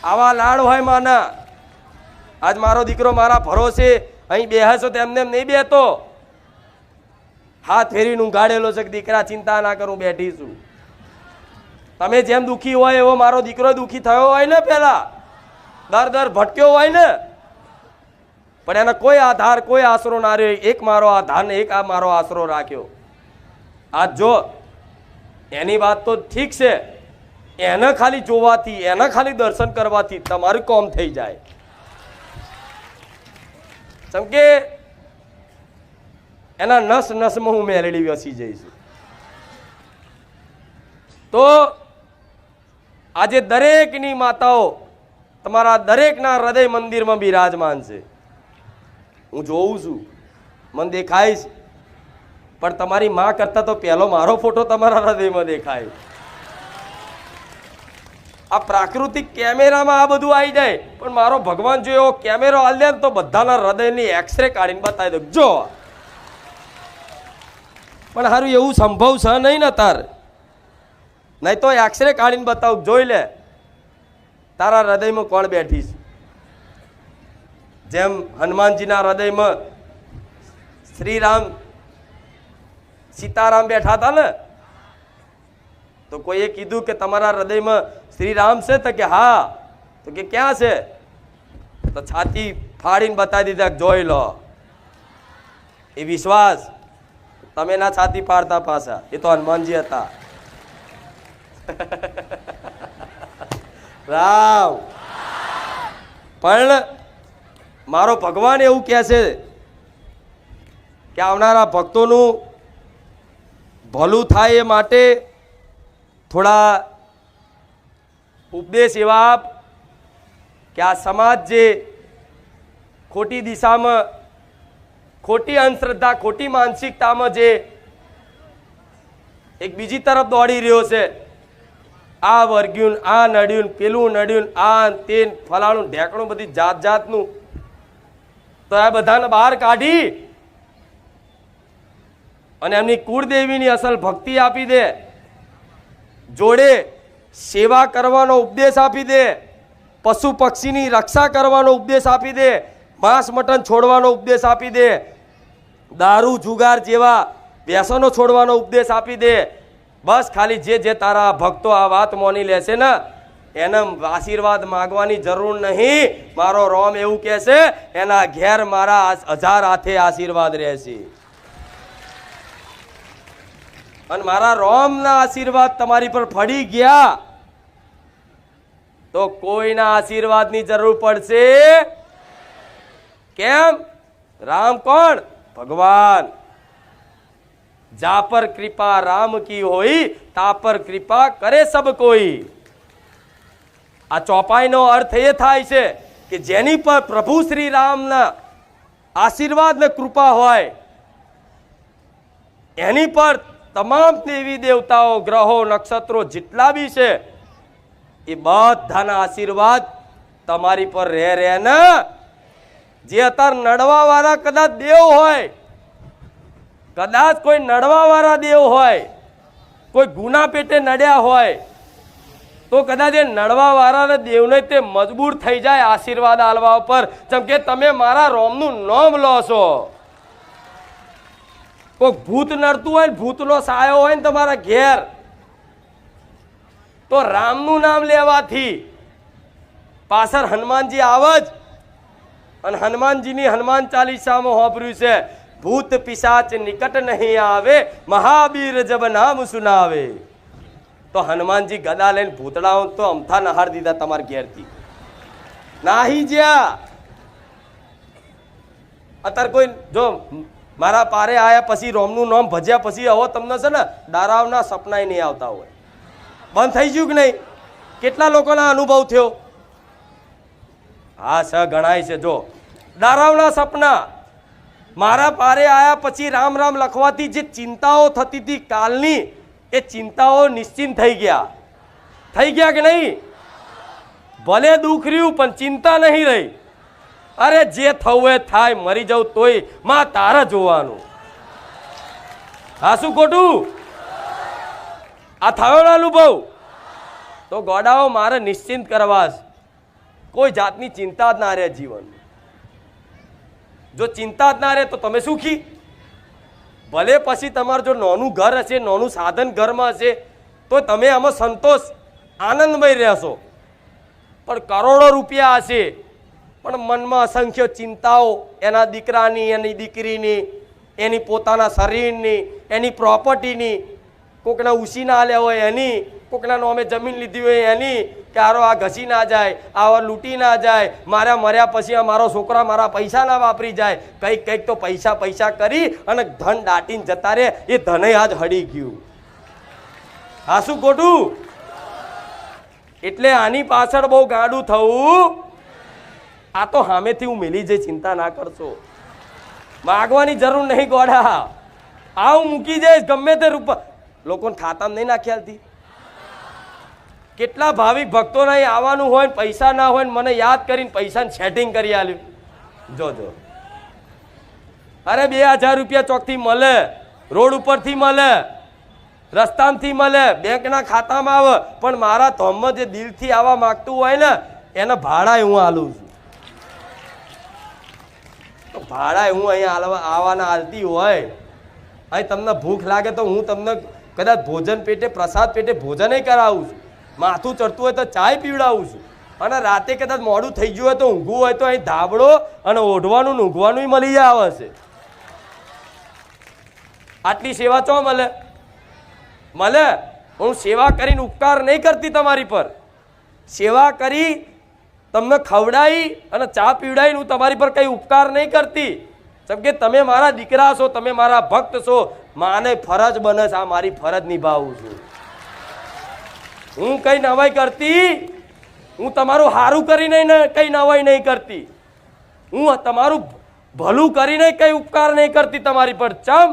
આવા લાડ હોય માના. આજ મારો દીકરો મારા ભરોસે અહીં બેહશો તેમને નહીં બેતો, હાથ ફેરીને ઊંઘાડેલો છે કે દીકરા ચિંતા ના કરું, બેઠી છું. તમે જેમ દુઃખી હોય એવો મારો દીકરો દુઃખી થયો હોય ને, પેલા દર ભટક્યો હોય ને, પણ એનો કોઈ આધાર કોઈ આશરો ના રહ્યો. એક મારો આધાર ને એક આ મારો આશરો રાખ્યો. આજ જો એની વાત તો ઠીક છે, એને ખાલી જોવાથી, એને ખાલી દર્શન કરવાથી તમારું કામ થઈ જાય. જેમ કે એના નસ નસમાં હું મેલડી વસી જઈશું. તો આજે દરેકની માતાઓ તમારા દરેકના હૃદય મંદિરમાં બિરાજમાન છે. હું જોઉં છું, મને દેખાય છે, પણ તમારી માં કરતા તો પહેલો મારો ફોટો તમારા હૃદયમાં દેખાય. આ પ્રાકૃતિક કેમેરામાં આ બધું આવી જાય, પણ મારો ભગવાન જો એવો કેમેરો હાલ દે તો બધાના હૃદયની એક્સરે કાઢીને બતાવી દો જો. પણ સારું એવું સંભવ છે નહીં ને તાર, નહીં તો એક્સરે કાઢીને બતાવું, જોઈ લે તારા હૃદયમાં કોણ બેઠી છે. જેમ હનુમાનજીના હૃદયમાં શ્રીરામ સીતારામ બેઠા હતા ને, તો કોઈએ કીધું કે તમારા હૃદયમાં શ્રીરામ છે? તો કે હા. તો કે ક્યાં છે? તો છાતી ફાડીને બતાવી દીધા, જોઈ લો. એ વિશ્વાસ. તમે ના છાતી ફાડતા પાછા, એ તો હનુમાનજી હતા. રામ. પણ મારો ભગવાન એવું કહે છે કે આવનારા ભક્તોનું ભલું થાય એ માટે થોડા ઉપદેશ એવા આપ કે આ સમાજ જે ખોટી દિશામાં, ખોટી અંધશ્રદ્ધા, ખોટી માનસિકતામાં જે એક બીજી તરફ દોડી રહ્યો છે, આ વર્ગ્યું, આ નડ્યું, પેલું નડ્યું, આ તે ફલાણું ઢેકણું, બધી જાત જાતનું, તો આ બધાને બહાર કાઢી અને એમની કુળદેવીની અસલ ભક્તિ આપી દે, જોડે સેવા કરવાનો ઉપદેશ આપી દે, પશુ પક્ષીની રક્ષા કરવાનો ઉપદેશ આપી દે, માંસ મટન છોડવાનો ઉપદેશ આપી દે, દારૂ જુગાર જેવા વ્યસનો છોડવાનો ઉપદેશ આપી દે. બસ ખાલી જે તારા ભક્તો આ વાત મોની લેશે ને એને આશીર્વાદ માગવાની જરૂર નહીં. મારો રોમ એવું કહે છે, એના ઘેર મારા 1000 હાથે આશીર્વાદ રહેશે. અને મારા રોમના આશીર્વાદ તમારી પર પડી ગયા તો કોઈના આશીર્વાદની જરૂર પડશે કેમ? રામ કોણ? ભગવાન. જા પર કૃપા રામ કી હોઈ, તા પર કૃપા કરે સબ કોઈ. આ ચોપાઈનો અર્થ એ થાય છે કે જેની પર પ્રભુ શ્રી રામના આશીર્વાદ ને કૃપા હોય એની પર તમામ દેવી દેવતાઓ, ગ્રહો, નક્ષત્રો જેટલા બી છે એ બધાના આશીર્વાદ તમારી પર રહે ને. જે અત્યારે નડવા વાળા કદાચ દેવ હોય, કદાચ કોઈ નડવા વાળા દેવ હોય, કોઈ ગુના પેટે નડ્યા હોય, તો કદાચ એ નડવા વાળા દેવને તે મજબૂર થઈ જાય આશીર્વાદ આલવા ઉપર, જેમ કે તમે મારા રોમનું નામ લો છો. કોઈ ભૂત નડતું હોય ને, ભૂતનો સાયો હોય ને તમારા ઘેર, તો રામનું નામ લેવાથી પાછળ હનુમાનજી આવે જ. અને હનુમાનજીની હનુમાન ચાલીસામાં હોભર્યું છે, ભૂત પિશાચ નિકટ નહીં આવે, મહાવીર જબ નામ સુનાવે. તો હનુમાનજી ગદા લઈને ભૂતડાઓ તો અમથા નહાર દીધા તમારા ઘેરથી, નાહી જ્યા. અત્યારે કોઈ જો મારા પારે આયા પછી રોમનું નામ ભજ્યા પછી હવે તમને છે ને ડરાવના સપનાય નહીં આવતા હોય. બંધ થઈ ગયું કે નહીં? કેટલા લોકોના અનુભવ થયો? હા સર, ગણાય છે. જો ડરાવના સપના મારા પારે આયા પછી રામ રામ લખવાથી જે ચિંતાઓ થતી હતી કાલની, એ ચિંતાઓ નિશ્ચિંત થઈ ગયા કે નહીં? ભલે દુઃખ રહ્યું પણ ચિંતા નહીં રહી. અરે જે થવું એ થાય, મરી જાઉં તોય માં તારા જોવાનું. હા શું ખોટું? આ થયો ને અનુભવ? તો ગોડાઓ મારે નિશ્ચિંત કરવા, કોઈ જાતની ચિંતા જ ના રહે જીવન. જો ચિંતા જ ના રહે તો તમે સુખી. ભલે પછી તમારું જો નાનું ઘર હશે, નાનું સાધન ઘરમાં હશે, તો તમે આમાં સંતોષ આનંદમય રહેશો. પણ કરોડો રૂપિયા હશે પણ મનમાં અસંખ્ય ચિંતાઓ, એના દીકરાની, એની દીકરીની, એની પોતાના શરીરની, એની પ્રોપર્ટીની, કોકના ઉછી ના લે હોય એની, કોકના નામે જમીન લીધી હોય એની, કે આરો આ ઘસી ના જાય, આવા લૂંટી ના જાય, મારા મર્યા પછી આ મારો છોકરા મારા પૈસા ના વાપરી જાય. કંઈક તો પૈસા કરી અને ધન દાટીને જતા રહે. એ ધને આજ હડી ગયું. હા શું ખોટું? એટલે આની પાછળ બહુ ગાડું થવું. આ તો સામેથી હું મિલી જઈ, ચિંતા ના કરશો. માગવાની જરૂર નહીં ગોડા, આ હું મૂકી જઈશ ગમે તે રૂપ. લોકોને ખાતામાં નહીં નાખ્યાલતી કેટલા ભાવિક ભક્તો નહીં આવવાનું હોય ને પૈસા ના હોય ને મને યાદ કરીને પૈસાને સેટિંગ કરી આલ્યું. જોજો, અરે 2000 રૂપિયા ચોકથી મળે, રોડ ઉપરથી મળે, રસ્તામાંથી મળે, બેંકના ખાતામાં આવે, પણ મારા ધોમમાં જે દિલથી આવવા માંગતું હોય ને એને ભાડા હું આલું છું. તો ભાડા હું અહીંયા આવવાના આલતી હોય, અહીં તમને ભૂખ લાગે તો હું તમને કદાચ ભોજન પેટે પ્રસાદ પેટે ભોજન કરાવું છું, માથું ચડતું હોય તો ચાય પીવડાવું છું, અને રાતે કદાચ મોડું થઈ ગયું હોય તો ઊંઘવું હોય તો અહીં ધાબળો અને ઓઢવાનું ને ઊંઘવાનું મળી આવે છે. આટલી સેવા ચો મળે? મળે. હું સેવા કરીને ઉપકાર નહીં કરતી તમારી પર, સેવા કરી તમને ખવડાવી અને ચા પીવડાવીને હું તમારી પર કઈ ઉપકાર નહીં કરતી. જેમ કે તમે મારા દીકરા છો, તમે મારા ભક્ત છો, માને ફરજ બને છે, આ મારી ફરજ નિભાવું છું. હું કઈ નવાઈ કરતી, હું તમારું સારું કરીને કઈ નવાઈ નહીં કરતી, હું તમારું ભલું કરીને કઈ ઉપકાર નહીં કરતી તમારી પર. ચમ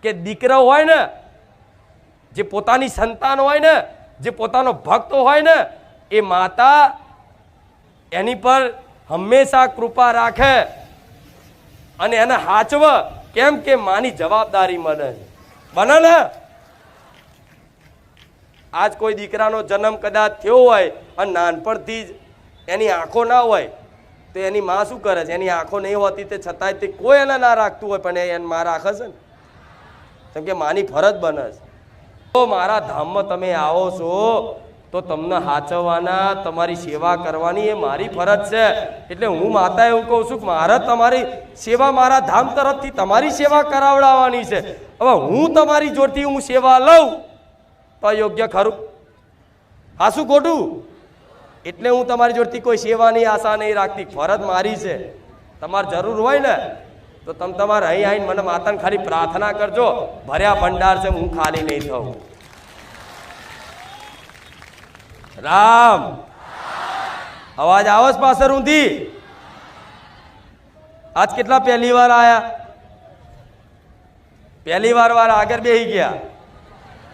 કે દીકરો હોય ને, જે પોતાની સંતાન હોય ને, જે પોતાનો ભક્ત હોય ને, એ માતા એની પર હંમેશા કૃપા રાખે અને એને હાચવ. કેમ કે માની જવાબદારી બને ને. આજ કોઈ દીકરાનો જન્મ કદાચ થયો હોય અને નાનપણથી જ એની આંખો ના હોય તો એની માં શું કરે છે? એની આંખો નહીં હોતી તે છતાંય તે કોઈ એને ના રાખતું હોય, પણ એને માં રાખે છે ને, કેમ કે માની ફરજ બને છે. તો મારા ધામમાં તમે આવો છો તો તમને હાચવવાના, તમારી સેવા કરવાની એ મારી ફરજ છે. એટલે હું માતા એવું કહું છું કે મારે તમારી સેવા મારા ધામ તરફથી તમારી સેવા કરાવડાવવાની છે. હવે હું તમારી જોડથી હું સેવા લઉં તો યોગ્ય ખરું? હા શું ખોટું? એટલે હું તમારી જોડથી કોઈ સેવાની આશા નહીં રાખતી, ફરજ મારી છે. તમારે જરૂર હોય ને તો તમે તમારે અહીં આવીને મને માતાને ખાલી પ્રાર્થના કરજો, ભર્યા ભંડાર છે, હું ખાલી નહીં થઉં. રામ અવાજ આવસ પાછળ ઊંધી? આજ કેટલા પહેલી વાર આયા? પહેલી વાર આગળ બેસી ગયા,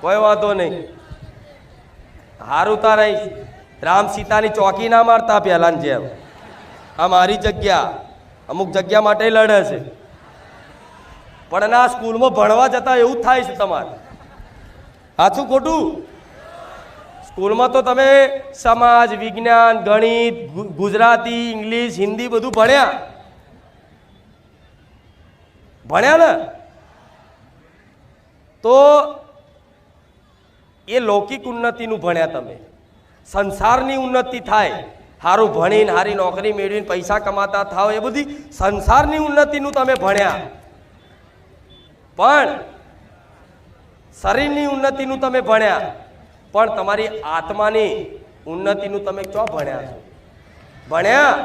કોઈ વાંધો નહીં. હારું તાર રામ સીતાની ચોકી ના મારતા પહેલાની જેમ. આ મારી જગ્યા, અમુક જગ્યા માટે લડે છે, પણ ના સ્કૂલમાં ભણવા જતા એવું થાય છે તમારે. સાચું ખોટું? સ્કૂલમાં તો તમે સમાજ, વિજ્ઞાન, ગણિત, ગુજરાતી, ઇંગ્લિશ, હિન્દી બધું ભણ્યા ને? તો એ લૌકિક ઉન્નતિનું ભણ્યા તમે. સંસારની ઉન્નતિ થાય, સારું ભણીને સારી નોકરી મેળવીને પૈસા કમાતા થાવ, એ બધી સંસારની ઉન્નતિનું તમે ભણ્યા. પણ શરીરની ઉન્નતિનું તમે ભણ્યા, પણ તમારી આત્માની ઉન્નતિનું તમે ક્યાં ભણ્યા છો? ભણ્યા?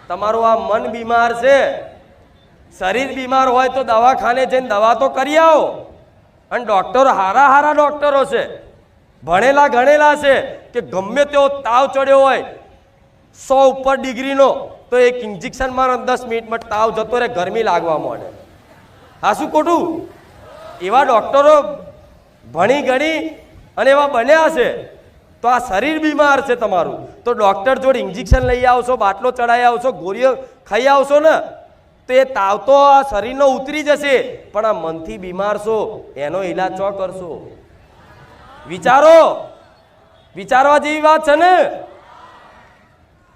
તમારું આ મન બીમાર છે, શરીર બીમાર હોય તો દવાખાને જઈને દવા તો કરી આવો. અને ડોક્ટરો હારા ડોક્ટરો છે, ભણેલા ગણેલા છે, કે ગમે તેવો તાવ ચડ્યો હોય 100 ઉપર ડિગ્રીનો તો એક ઇન્જેક્શન મારો 10 મિનિટમાં તાવ જતો રહે, ગરમી લાગવા માંડે. હા શું ખોટું? એવા ડોક્ટરો ભણી ગણી અને એવા બન્યા છે. તો આ શરીર બીમાર છે તમારું, તો ડોક્ટર જોડે ઇન્જેક્શન લઈ આવશો, બાટલો ચડાવી આવશો, ગોળીઓ ખાઈ આવશો ને તો એ તાવ તો આ શરીરનો ઉતરી જશે, પણ આ મનથી બીમાર છો એનો ઈલાજ ચો કરશો? વિચારો, વિચારવા જેવી વાત છે ને.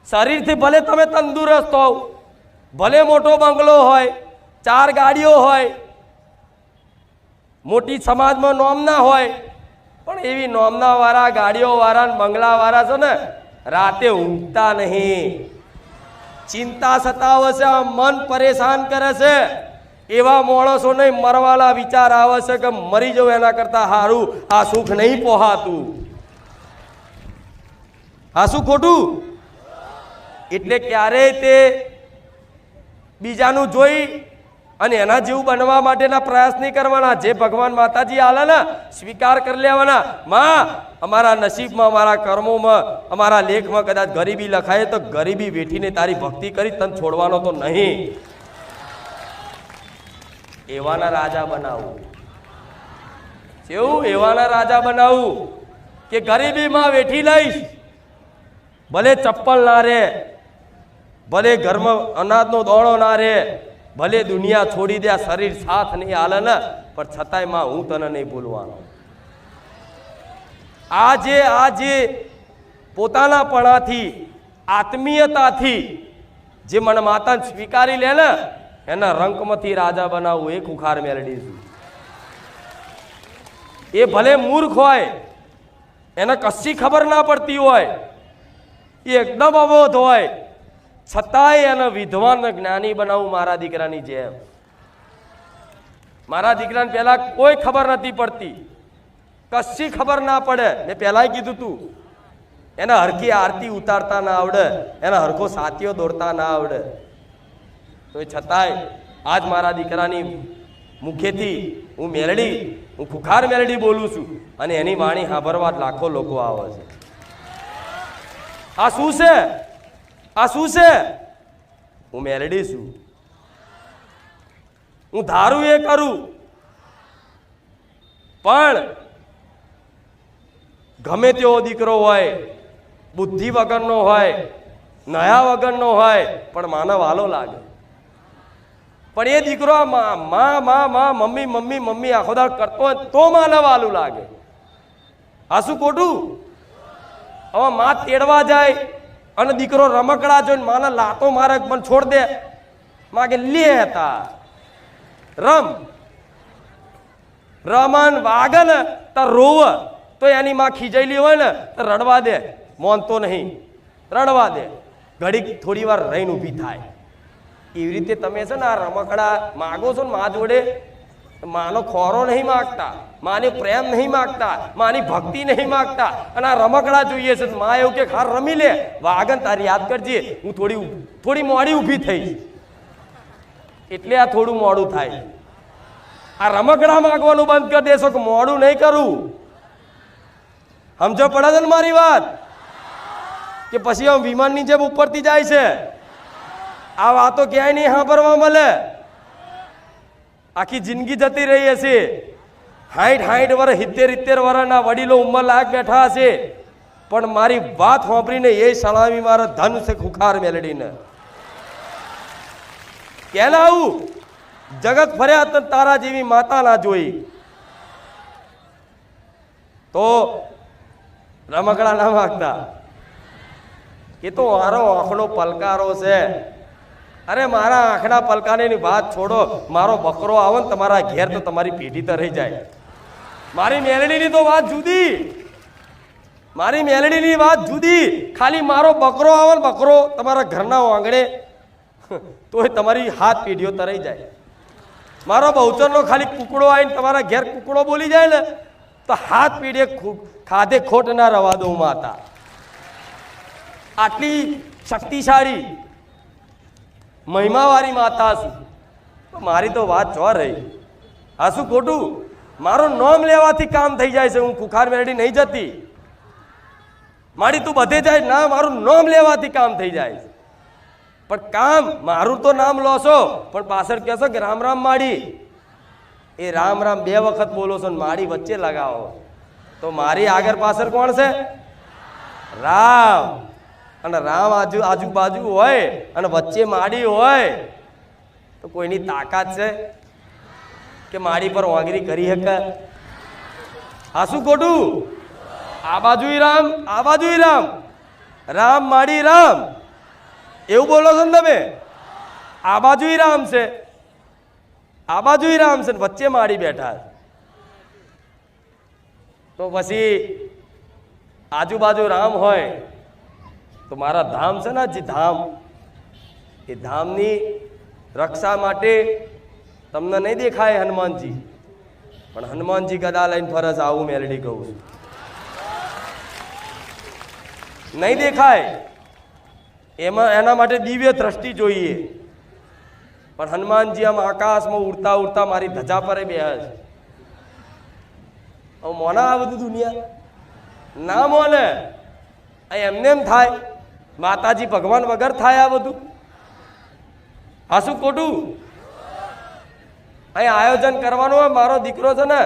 શરીરથી ભલે તમે તંદુરસ્ત હોવ, ભલે મોટો બંગલો હોય, 4 ગાડીઓ હોય, મોટી સમાજમાં નોમના હોય, પણ એવી નોમના વાળા, ગાડીઓ વાળા, બંગલા વાળા છે ને રાતે ઊંઘતા નહીં. ચિંતા સતાવે છે, મન પરેશાન કરે છે. એવા માણસોને મરવાના વિચાર આવે છે કે મરી જવું એના કરતા સારું આ સુખ નહીં પોહાતું. આ શું ખોટું? એટલે ક્યારેય તે બીજાનું જોઈ અને એના જેવું બનવા માટેના પ્રયાસ નહીં કરવાના. જે ભગવાન માતાજી આલે ને સ્વીકાર કરી લેવાના. માં, અમારા નસીબમાં, અમારા કર્મોમાં, અમારા લેખમાં કદાચ ગરીબી લખાય તો ગરીબી વેઠીને તારી ભક્તિ કરી તને છોડવાનો તો નહીં. એવાના રાજા બનાવું. કેવું? એવાના રાજા બનાવું કે ગરીબીમાં વેઠી લઈશ, ભલે ચપ્પલ ના રે, ભલે ઘરમાં અનાજનો દોણો ના રે, ભલે દુનિયા છોડી દે, શરીર સાથ નહીં હાલે ને, પણ છતાંય માં હું તને નહીં ભૂલવાનો. આજે પોતાના પણાથી, આત્મીયતાથી જે મને માતાને સ્વીકારી લે ને, એના રંકમાંથી રાજા બનાવવું એ ખુખાર મેલડી છું. એ ભલે મૂર્ખ હોય, એને કશી ખબર ના પડતી હોય, એ એકદમ અબોધ હોય, છતાંય એને વિદ્વાન જ્ઞાની બનાવું મારા દીકરાની જેમ. મારા દીકરાને પહેલા કોઈ ખબર નથી પડતી, કશી ખબર ના પડે. મેં પહેલાંય કીધું તું, એને હરખી આરતી ઉતારતા ના આવડે, એના હરખો સાથીઓ દોડતા ના આવડે, તો એ છતાંય આજ મારા દીકરાની મુખેથી હું મેલડી, હું ખુખાર મેલડી બોલું છું, અને એની વાણી સાંભળવા લાખો લોકો આવે છે. આ શું છે? આ શું છે? હું મેલડી છું. હું ધારું એ કરું, પણ ગમે તેવો દીકરો હોય, બુદ્ધિ વગરનો હોય, નયા વગરનો હોય, પણ માનવ હાલો લાગે. પણ એ દીકરો માં માં માં મમ્મી મમ્મી મમ્મી આખો દાડ કરતો હોય તો માનવ હાલું લાગે. આ શું ખોટું? હવે માં તેડવા જાય અને દીકરો રમકડા જોઈને માને લાતો મારે, પણ છોડ દે, માં કે લે હતા રમ રમન વાગે ને તો રોવ, તો એની માં ખીજાયેલી હોય ને તો રડવા દે, મોનતો નહીં, રડવા દે, ઘડીક થોડી વાર રહીને ઊભી થાય. એવી રીતે તમે છે ને આ રમકડા માગો છો ને મા જોડે, માનો ખોરો નહીં માગતા, માને પ્રેમ નહીં માગતા, માની ભક્તિ નહીં માગતા, અને આ રમકડા જોઈએ છે. માં એવું કે ખાર રમી લે, વાગન તારી યાદ કરજે, હું થોડી મોડી ઊભી થઈશ, એટલે આ થોડું મોડું થાય. આ રમકડા માગવાનું બંધ કરી દેશો કે મોડું નહીં કરું. સમજો પડે છે ને મારી વાત? કે પછી આમ વિમાનની જેમ ઉપરથી જાય છે. આ વાતો ક્યાંય નહીં સાંભળવા મળે. આખી જિંદગી જતી રહી હશે, 60 વર્ષ 70 વર્ષના વડીલો ઉંમર લાયક બેઠા હશે, પણ મારી વાત સાંભળીને એ સલામી મારા ધન છે ખુખાર મેલડીને. કેલા આવું જગત ફર્યા તો તારા જેવી માતા ના જોઈ, તો રમકડા ના માગતા. એ તો મારો આંખનો પલકારો છે. અરે મારા આંખના પલકારની વાત છોડો, મારો બકરો આવે ને તમારા ઘેર તો તમારી પેઢી તો રહી જાય. મારી મેલડીની તો વાત જુદી, મારી મેલડીની વાત જુદી. ખાલી મારો બકરો આવે ને, બકરો તમારા ઘરના આંગણે, તો તમારી હાથ પેઢીઓ તરાઈ જાય. મારો બહુચરનો ખાલી કુકડો આવીને તમારા ઘેર કુકડો બોલી જાય ને, તો હાથ પેઢીએ ખાધે ખોટ ના રવા દઉં માતા. આટલી શક્તિશાળી મહિમાવાળી માતા છું. મારી તો વાત જો રહી. આ શું ખોટું? મારું નામ લેવાથી કામ થઈ જાય છે. હું ખુખાર મેલડી નહીં જતી, મારી તું બધે જાય ના, મારું નામ લેવાથી કામ થઈ જાય. પણ કામ મારું તો નામ લો છો, પણ પાછળ કહેશો કે રામ રામ માડી. એ રામ રામ 2 વખત બોલો છો ને માડી વચ્ચે લગાવો, તો મારી આગળ પાછળ કોણ છે? રામ. અને રામ આજુબાજુ હોય અને વચ્ચે માડી હોય, તો કોઈની તાકાત છે કે માડી પર વાંગરી કરી શકે? આ શું ખોટું? આ બાજુ રામ, આ બાજુ રામ, રામ માડી રામ એવું બોલો છો ને તમે? આ બાજુ રામ છે, આ બાજુ રામ છે, વચ્ચે માડી બેઠા. તો પછી આજુબાજુ રામ હોય તો મારા ધામ છે ને, જે ધામ, એ ધામની રક્ષા માટે તમને નહીં દેખાય હનુમાનજી, પણ હનુમાનજી ગદા લઈને ફરજ આવું મેલડી કહું છું. નહીં દેખાય, એના માટે દિવ્ય દ્રષ્ટિ જોઈએ. પણ હનુમાનજી આમ આકાશમાં ઉડતા ઉડતા મારી ધજા પર બેહે છે. હવે મોના આ બધું દુનિયા ના મોને. એમને એમ થાય માતાજી ભગવાન વગર થાય આ બધું? આ શું ખોટું? અહીં આયોજન કરવાનું હોય, મારો દીકરો છે ને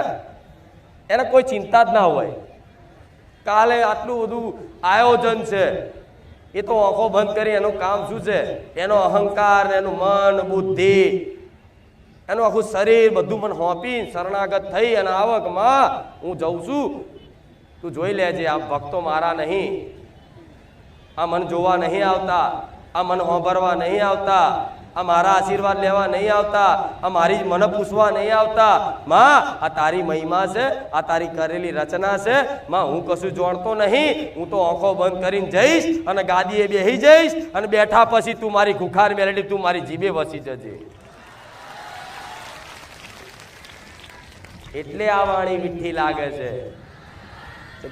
એને કોઈ ચિંતા જ ના હોય, કાલે આટલું બધું આયોજન છે, એ તો આંખો બંધ કરી એનું કામ શું છે? એનો અહંકાર, એનું મન બુદ્ધિ, એનું આખું શરીર બધું મને હોપી શરણાગત થઈ અને આવક માં હું જઉં છું, તું જોઈ લેજે, આ ભક્તો મારા નહીં, આ મન જોવા નહીં આવતા, આ મન હોંભરવા નહીં આવતા, આ મારા આશીર્વાદ લેવા નહીં આવતા, આ મારી મને પૂછવા નહીં આવતા. માં આ તારી મહિમા છે, આ તારી કરેલી રચના છે માં, હું કશું જાણતો નહીં, હું તો આંખો બંધ કરીને જઈશ અને ગાદીએ બેસી જઈશ અને બેઠા પછી તું મારી ખુખાર મેલેડી, તું મારી જીભે વસી જજે. એટલે આ વાણી મીઠી લાગે છે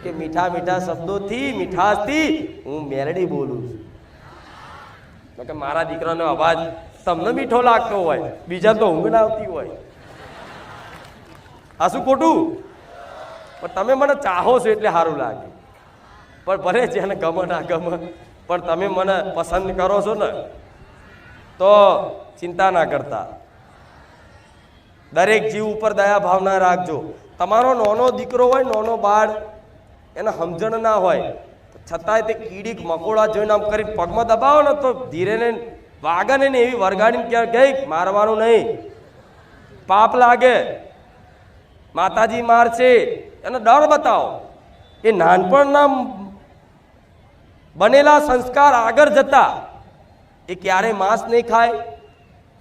કે મીઠા મીઠા શબ્દોથી, મીઠાશથી હું મેલડી બોલું છું. કે મારા દીકરાનો અવાજ તમને મીઠો લાગતો હોય, બીજા તો ઊંઘ ના આવતી હોય. આ શું ખોટું? પણ તમે મને ચાહો છો એટલે સારું લાગે. પણ ભલે જેને ગમે ના ગમે, પણ તમે મને પસંદ કરો છો ને તો ચિંતા ના કરતા. દરેક જીવ ઉપર દયા ભાવના રાખજો. તમારો નાનો દીકરો હોય, નાનો બાળ, એને સમજણ ના હોય છતાંય તે કીડીક મકોડા જોઈને આમ કરીને પગમાં દબાવો ને તો ધીરે ને વાગે ને એવી વરગાડીને ક્યાં ગઈ, મારવાનું નહીં, પાપ લાગે, માતાજી મારશે, એને ડર બતાવો. એ નાનપણના બનેલા સંસ્કાર આગળ જતા એ ક્યારે માંસ નહીં ખાય,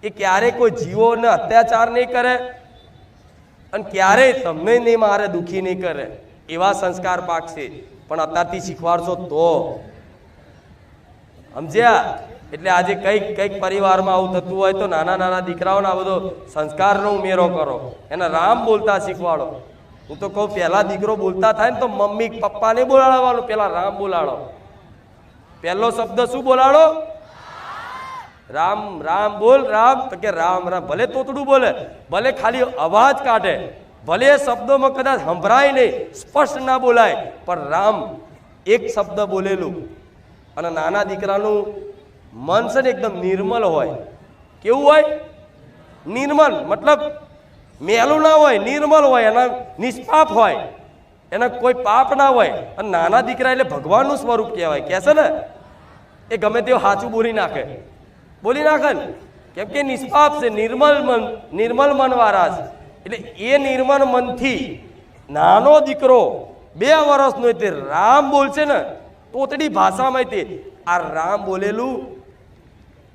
એ ક્યારે કોઈ જીવોને અત્યાચાર નહીં કરે અને ક્યારે તમને નહીં મારે, દુખી નહીં કરે, એવા સંસ્કાર પાકશે. પણ અત્યારથી શીખવાડશો તો સમજ્યા? એટલે આજે કઈક કઈક પરિવારમાં આવું થતું હોય તો નાના નાના દીકરાઓને આ બધો સંસ્કારનો ઉમેરો કરો, એને રામ બોલતા શીખવાડો. હું તો કહું પહેલા દીકરો બોલતા થાય ને તો મમ્મી પપ્પાને બોલાડવાનું, પેલા રામ બોલાડો. પહેલો શબ્દ શું બોલાડો? રામ. રામ બોલ, રામ. તો કે રામ રામ. ભલે તોતડું બોલે, ભલે ખાલી અવાજ કાઢે, ભલે શબ્દોમાં કદાચ સંભળાય નહીં, સ્પષ્ટ ના બોલાય, પણ રામ એક શબ્દ બોલેલું. અને નાના દીકરાનું મન છે ને એકદમ નિર્મલ હોય. કેવું હોય? નિર્મલ મતલબ મેલું ના હોય, નિર્મલ હોય, એના નિષ્પાપ હોય, એના કોઈ પાપ ના હોય. અને નાના દીકરા એટલે ભગવાનનું સ્વરૂપ કહેવાય. કહે છે ને એ ગમે તેવું સાચું બોલી નાખે ને, કેમ કે નિષ્પાપ છે, નિર્મલ મન વાળા છે. એટલે એ નિર્મલ મનથી નાનો દીકરો 2 વર્ષનો તે રામ બોલશે ને તોતડી ભાષામાં, તે આ રામ બોલેલું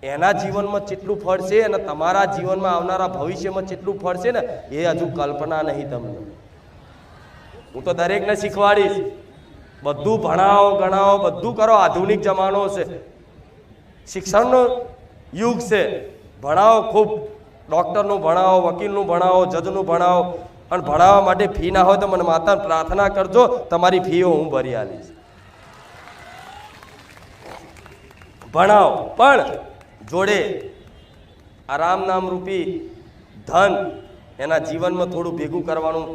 એના જીવનમાં કેટલું ફળ છે અને તમારા જીવનમાં આવનારા ભવિષ્યમાં કેટલું ફળ છે ને એ હજુ કલ્પના નહીં તમને. હું તો દરેકને શીખવાડીશ, બધું ભણાવો ગણાવો બધું કરો. આધુનિક જમાનો છે, શિક્ષણનો યુગ છે. ભણાવો ખૂબ, ડૉક્ટરનું ભણાવો, વકીલનું ભણાવો, જજનું ભણાવો. અને ભણાવવા માટે ફી ના હોય તો મને માતાને પ્રાર્થના કરજો, તમારી ફીઓ હું ભરી આલીશ. ભણાવો, પણ જોડે આ રામ નામ રૂપી ધન એના જીવનમાં થોડું ભેગું કરવાનું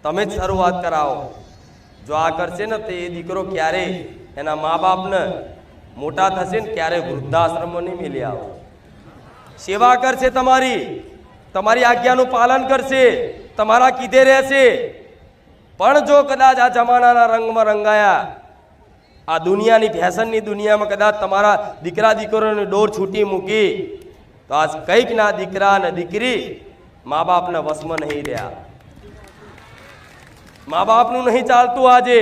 તમે જ શરૂઆત કરાવો. જો આ કરશે ને તો એ દીકરો ક્યારે એના મા બાપને મોટા થશે ને ક્યારે વૃદ્ધાશ્રમમાં નહીં મિલી આવો. સેવા કરશે, તમારી આજ્ઞાનું પાલન કરશે, તમારા કીધે રહેશે. પણ જો કદાચ આ જમાનાના રંગમાં રંગાયા, આ દુનિયાની ફેશનની દુનિયામાં કદાચ તમારા દીકરા દીકરીઓની ડોર છૂટી મૂકી તો આજ કંઈક ના દીકરા ને દીકરી મા બાપના વશમાં નહીં રહ્યા. મા બાપનું નહીં ચાલતું આજે.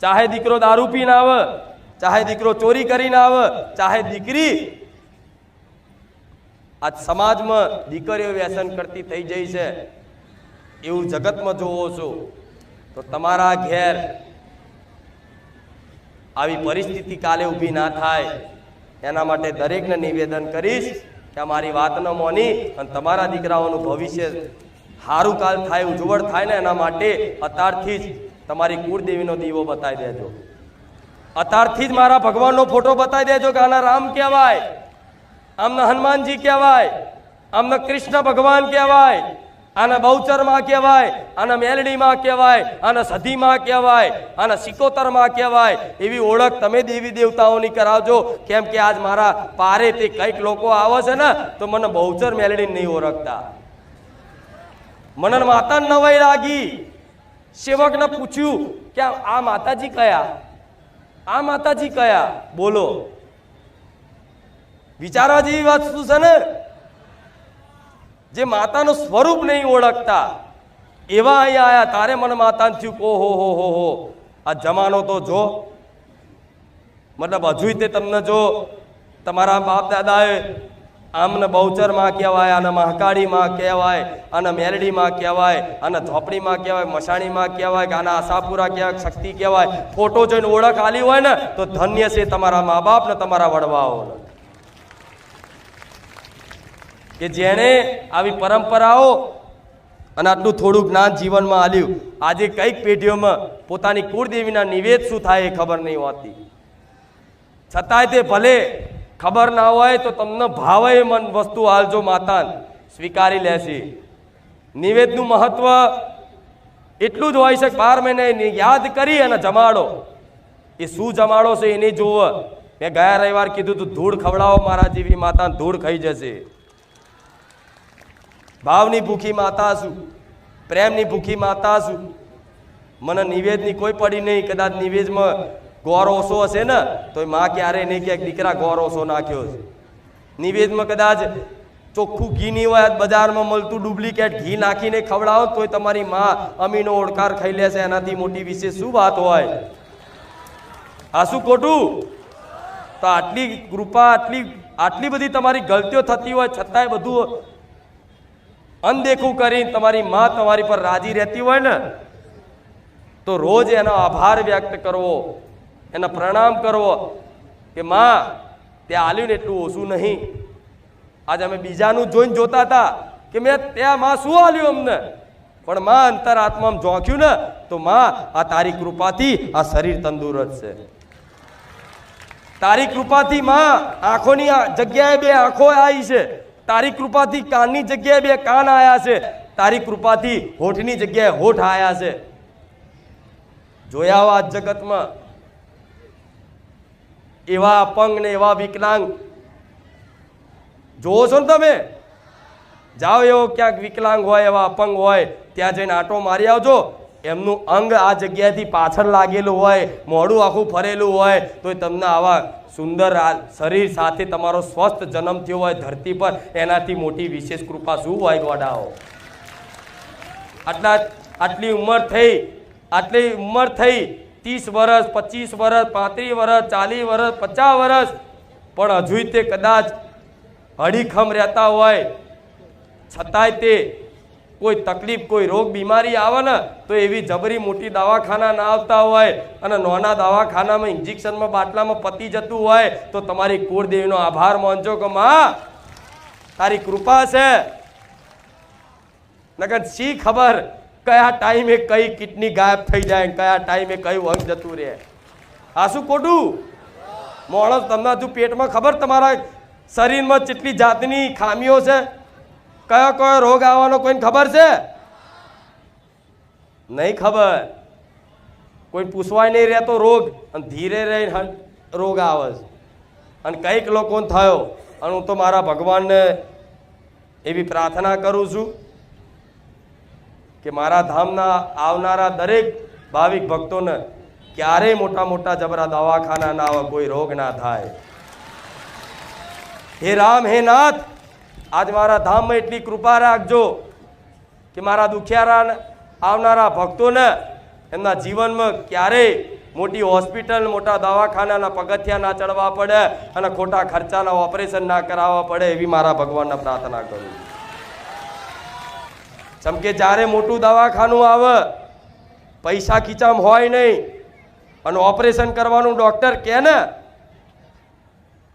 ચાહે દીકરો દારૂ પીને આવે, ચાહે દીકરો ચોરી કરીને આવે, ચાહે દીકરી આજ સમાજમાં દીકરીઓ વ્યસન કરતી થઈ જઈ છે, એવું જગતમાં જોવો છો. તો તમારા ઘેર આવી પરિસ્થિતિ કાલે ઊભી ના થાય એના માટે દરેકને નિવેદન કરીશ કે અમારી વાત ન માની અને તમારા દીકરાઓનું ભવિષ્ય સારું કાલ થાય, ઉજ્જવળ થાય ને એના માટે અત્યારથી જ તમારી કુળદેવીનો દીવો બતાવી દેજો. અત્યારથી જ મારા ભગવાનનો ફોટો બતાવી દેજો કે આના રામ કહેવાય, આમના હનુમાનજી કહેવાય, આમના કૃષ્ણ ભગવાન કહેવાય, આના બહુચરમાં કહેવાય, આના મેલડીમાં કહેવાય, આના સધીમાં કહેવાય, આના સિકોતરમાં કહેવાય. એવી ઓળખ તમે દેવી દેવતાઓની કરાવજો. કેમ કે આજ મારા પારે તે કંઈક લોકો આવે છે ને તો મને બહુચર મેલડી નહીં ઓળખતા, મને માતા નવાઈ લાગી. સેવકને પૂછ્યું કે આ માતાજી કયા, આ માતાજી કયા? બોલો, વિચારવા જેવી વાત શું છે ને? જે માતાનું સ્વરૂપ નહીં ઓળખતા એવા અહીંયા આયા. તારે મને માતાને થયું ઓહો હો, આ જમાનો તો જો, મતલબ હજુ તે તમને જો તમારા બાપ દાદાએ આમને બહુચરમાં કહેવાય, આને મહાકાળીમાં કહેવાય, આને મેલડીમાં કહેવાય, આને ઝોપડીમાં કહેવાય, મશાણીમાં કહેવાય, કે આના આશાપુરા કહેવાય, શક્તિ કહેવાય. ફોટો જોઈને ઓળખ આલી હોય ને તો ધન્ય છે તમારા મા બાપ ને તમારા વડવાઓ, કે જેણે આવી પરંપરાઓ અને આટલું થોડું જ્ઞાન જીવનમાં આલ્યું. આજે કઈક પેઢીઓમાં પોતાની કુળદેવીના નિવેદ શું થાય એ ખબર નહીં હોતી. છતાંય તે ભલે ખબર ના હોય તો તમને ભાવે મન વસ્તુ હાલજો, માતા સ્વીકારી લેશે. નિવેદનું મહત્વ એટલું જ હોય છે કે 12 મહિને યાદ કરી અને જમાડો. એ શું જમાડો છે એને જોવો. મેં ગયા રવિવાર કીધું તું ધૂળ ખવડાવો મારા જેવી માતા, ધૂળ ખાઈ જશે. ભાવની ભૂખી માતા છું, પ્રેમની ભૂખી માતા છું. મને નિવેદની કોઈ પડી નહીં. કદાચ નિવેદમાં ગોર ઓછો હશે ને તો માં ક્યારેય નહીં કે દીકરા ગોર ઓછો નાખ્યો છે. નિવેદમાં કદાચ ચોખ્ખું ઘી નહીં હોય, બજારમાં મળતું ડુપ્લિકેટ ઘી નાખીને ખવડાવો તોય તમારી માં અમીનો ઓળકાર ખાઈ લેશે. એનાથી મોટી વિશેષ શું વાત હોય? આ શું ખોટું? તો આટલી કૃપા, આટલી બધી તમારી ગલતીઓ થતી હોય છતાંય બધું અનદેખું કરીને તમારી માં તમારી પર રાજી રહેતી હોય ને તો રોજ એનો આભાર વ્યક્ત કરવો, એને પ્રણામ કરવો કે માં તે આલ્યું ને એટલું ઓછું નહીં. આજે અમે બીજાનું જોઈને જોતા હતા કે મેં ત્યાં માં શું આલ્યું અમને, પણ માં અંતરાત્મામાં ઝોંક્યું ને તો માં આ તારી કૃપાથી આ શરીર તંદુરસ્ત છે. તારી કૃપાથી માં આંખોની જગ્યાએ 2 આંખો આવી છે. તારી કૃપાથી કાનની જગ્યાએ 2 કાન આયા છે. તારી કૃપાથી હોઠની જગ્યાએ હોઠ આયા છે. જોયા આ જગતમાં એવા અપંગ ને એવા વિકલાંગ જોવો છો ને તમે? જાઓ એવો ક્યાંક વિકલાંગ હોય, એવા અપંગ હોય, ત્યાં જઈને આંટો મારી આવજો. એમનું અંગ આ જગ્યાએથી પાછળ લાગેલું હોય, મોઢું આખું ફરેલું હોય, તો તમને આવા સુંદર શરીર સાથે તમારો સ્વસ્થ જન્મ થયો હોય ધરતી પર, એનાથી મોટી વિશેષ કૃપા શું હોય ગોડાઓ? આટલી ઉંમર થઈ 30 વર્ષ, 25 વર્ષ, 35 વર્ષ, 40 વર્ષ, 50 વર્ષ, પણ હજુ તે કદાચ અડીખમ રહેતા હોય છતાંય તે કોઈ તકલીફ, કોઈ રોગ બીમારી આવે ને તો એવી જબરી મોટી દવાખાના ના આવતા હોય અને નાના દવાખાનામાં ઇન્જેક્શનમાં બાટલામાં પતી જતું હોય તો તમારી કુળદેવીનો આભાર માનજો કે માં તારી કૃપા છે. નકર શી ખબર કયા ટાઈમે કઈ કિડની ગાયબ થઈ જાય, કયા ટાઈમે કયું અંગ જતું રહે. આ શું ખોટું? માણસ તમને હજુ પેટમાં ખબર તમારા શરીરમાં કેટલી જાતની ખામીઓ છે? કયો રોગ આવવાનો કોઈને ખબર છે? નહીં ખબર. કોઈ પૂછવાય નહીં રહેતો રોગ, અને ધીરે રહીને રોગ આવે છે. અને કઈક લોકોને થયો. અને હું તો મારા ભગવાનને એવી પ્રાર્થના કરું છું કે મારા ધામના આવનારા દરેક ભાવિક ભક્તોને ક્યારેય મોટા મોટા જબરા દવાખાના ના આવે, કોઈ રોગ ના થાય. હે રામ, હે નાથ, આજ મારા ધામમાં એટલી કૃપા રાખજો કે મારા દુખિયારા આવનારા ભક્તોને એમના જીવનમાં ક્યારેય મોટી હોસ્પિટલ, મોટા દવાખાનાના પગથિયા ના ચડવા પડે અને ખોટા ખર્ચાના ઓપરેશન ના કરાવવા પડે, એવી મારા ભગવાનને પ્રાર્થના કરું. જેમ કે જ્યારે મોટું દવાખાનું આવે, પૈસા ખીચામાં હોય નહીં અને ઓપરેશન કરવાનું ડોક્ટર કહે ને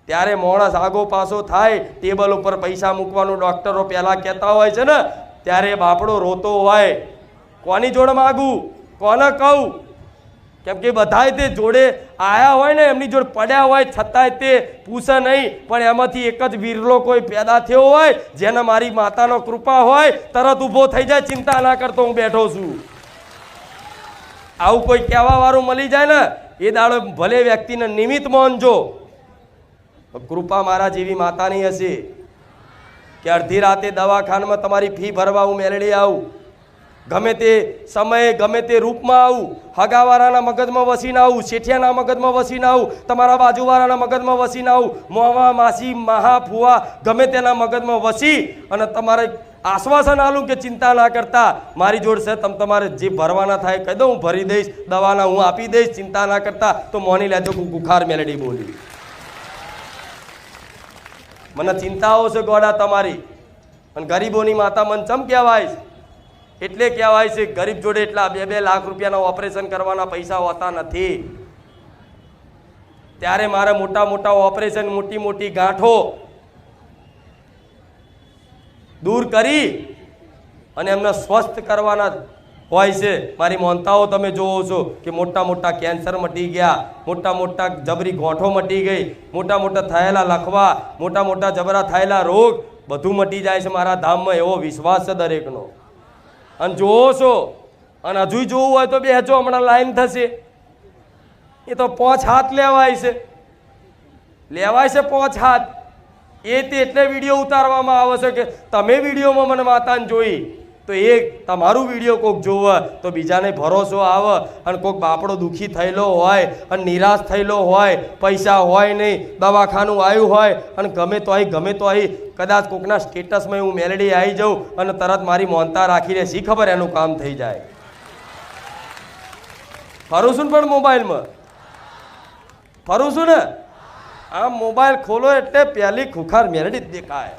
ત્યારે માણસ આગો પાછો થાય. ટેબલ ઉપર પૈસા મૂકવાનું ડોક્ટરો પહેલા કહેતા હોય છે ને ત્યારે બાપડો રોતો હોય, કોની જોડે માગું, કોને કહું? કેમ કે બધાય તે જોડે આયા હોય ને, એમની જોડે પડ્યા હોય છતાંય તે પૂછે નહીં. પણ એમાંથી એક જ વીરલો કોઈ પેદા થયો હોય જેને મારી માતાનો કૃપા હોય, તરત ઊભો થઈ જાય, ચિંતા ના કરતો હું બેઠો છું. આવું કોઈ કહેવા વાળું મળી જાય ને એ દાડો ભલે વ્યક્તિને નિમિત્ત માનજો. કૃપા મારા જેવી માતાની હશે કે અડધી રાતે દવાખાનામાં તમારી ફી ભરવા હું મેળડી આવું, ગમે તે સમયે ગમે તે રૂપમાં આવું, હગાવાળાના મગજમાં વસીને આવું, શેઠિયાના મગજમાં વસીને આવું, તમારા બાજુવાળાના મગજમાં વસીને આવું, મોવા માસી મહા ફુવા ગમે તેના મગજમાં વસી અને તમારે આશ્વાસન આલું કે ચિંતા ના કરતા, મારી જોડ છે, તમારે જે ભરવાના થાય કહી દઉં, હું ભરી દઈશ, દવાના હું આપી દઈશ, ચિંતા ના કરતા, તો મોની લેજો કુખાર મેલડી બોલી. મને ચિંતાઓ છે ગોડા તમારી. અને ગરીબોની માતા મન ચમ કહેવાય છે? એટલે કહેવાય છે ગરીબ જોડે એટલા 2-2 લાખ રૂપિયાના ઓપરેશન કરવાના પૈસા હોતા નથી. ત્યારે મારે મોટા મોટા ઓપરેશન, મોટી મોટી ગાંઠો દૂર કરી અને એમને સ્વસ્થ કરવાના હોય છે. મારી મોનતાઓ તમે જોવો છો કે મોટા મોટા કેન્સર મટી ગયા, મોટા મોટા જબરી ગોઠો મટી ગઈ, મોટા મોટા થયેલા લખવા, મોટા મોટા જબરા થયેલા રોગ બધું મટી જાય છે મારા ધામમાં. એવો વિશ્વાસ છે દરેકનો. અને જોવો છો, અને હજુ જોવું હોય તો બેસજો, હમણાં લાઈન થશે. એ તો 5 હાથ લેવાય છે, 5 હાથ. એ તે એટલે વિડીયો ઉતારવામાં આવે છે કે તમે વિડીયોમાં મને માતાને જોઈ, તો એ તમારું વિડીયો કોઈક જોવે તો બીજાને ભરોસો આવે. અને કોઈક બાપડો દુઃખી થયેલો હોય અને નિરાશ થયેલો હોય, પૈસા હોય નહીં, દવાખાનું આવ્યું હોય, અને ગમે તો અહીં કદાચ કોઈકના સ્ટેટસમાં હું મેલેડી આવી જાઉં અને તરત મારી મોનતા રાખીને શી ખબર એનું કામ થઈ જાય. ફરું છું પણ મોબાઈલમાં ફરું છું ને, આમ મોબાઈલ ખોલો એટલે પહેલી ખુખાર મેલડી જ દેખાય.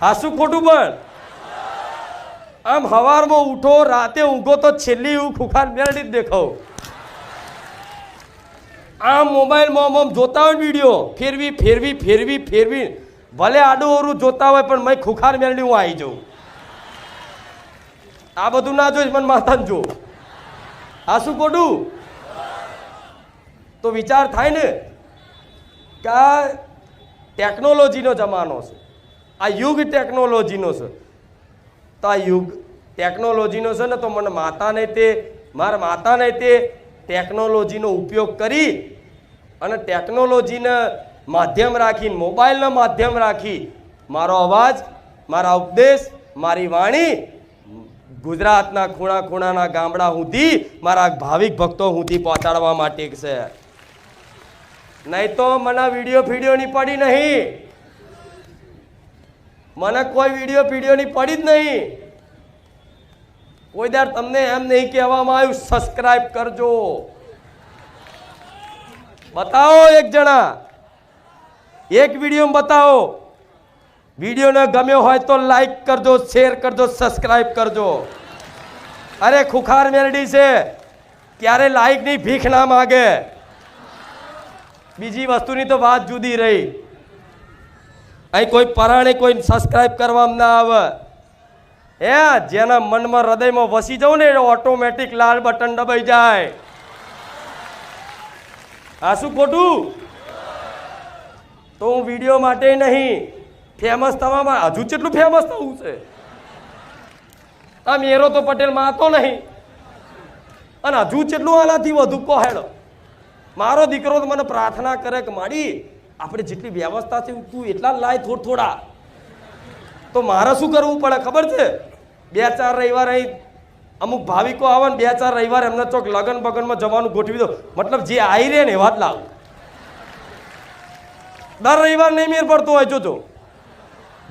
હા શું ખોટું? પણ આમ હવારમાં ઉઠો, રાતે ઊંઘો તો છેલ્લી હું ખુખાર મેલડી જ દેખાવ. આમ મોબાઈલમાં આમ જોતા હોય વિડીયો, ફેરવી ભલે આડું ઓરું જોતા હોય પણ મેં ખુખાર મેલડી હું આવી જાઉં. આ બધું ના જોઈશ, મને માથાને જો. આ શું ખોટું? તો વિચાર થાય ને કે આ ટેકનોલોજીનો જમાનો છે, આ યુગ ટેકનોલોજીનો છે. તો આ યુગ ટેકનોલોજીનો છે ને, તો મને મારા માતાને તે ટેકનોલોજીનો ઉપયોગ કરી અને ટેકનોલોજીને માધ્યમ રાખીને, મોબાઈલનો માધ્યમ રાખી મારો અવાજ, મારા ઉપદેશ, મારી વાણી ગુજરાતના ખૂણા ખૂણાના ગામડા સુધી, મારા ભાવિક ભક્તો સુધી પહોંચાડવા માટે છે. નહીં તો મને વિડીયોની પડી નહીં, મને કોઈ વિડીયોની પડી જ નહીં. કોઈ દર તમને એમ નહીં કહેવામાં આવ્યું સબસ્ક્રાઇબ કરજો. બતાવો એક જણા, એક વિડીયો બતાવો. વિડીયોને ગમ્યો હોય તો લાઈક કરજો, શેર કરજો, સબસ્ક્રાઇબ કરજો. અરે ખુખાર મેલડી છે, ક્યારે લાઈક ની ભીખ ના માગે. બીજી વસ્તુની તો વાત જુદી રહી. અહીં કોઈ પરાણે કોઈ સબસ્ક્રાઇબ કરવામાં ના આવે. જેના મનમાં હૃદયમાં વસી જાવ ને ઓટોમેટિક લાલ બટન દબાઈ જાય. આ શું ખોટું? તો હું વિડીયો માટે નહીં, ફેમસ થવામાં હજુ કેટલું ફેમસ થવું છે. આ મેરો તો પટેલ માતો નહીં, અને હજુ કેટલું આનાથી વધુ કોહેડો. મારો દીકરો તો મને પ્રાર્થના કરે કે માડી આપણે જેટલી વ્યવસ્થા છે તું એટલા લાય થોડા. તો મારે શું કરવું પડે ખબર છે? 2-4 રવિવાર અહીં અમુક ભાવિકો આવે ને 2-4 રવિવાર એમને ચોક લગન બગનમાં જવાનું ગોઠવી દો. મતલબ જે આવી રહે ને એવા જ લાવ. દર રવિવાર નહીં મેર પડતો હોય. જોજો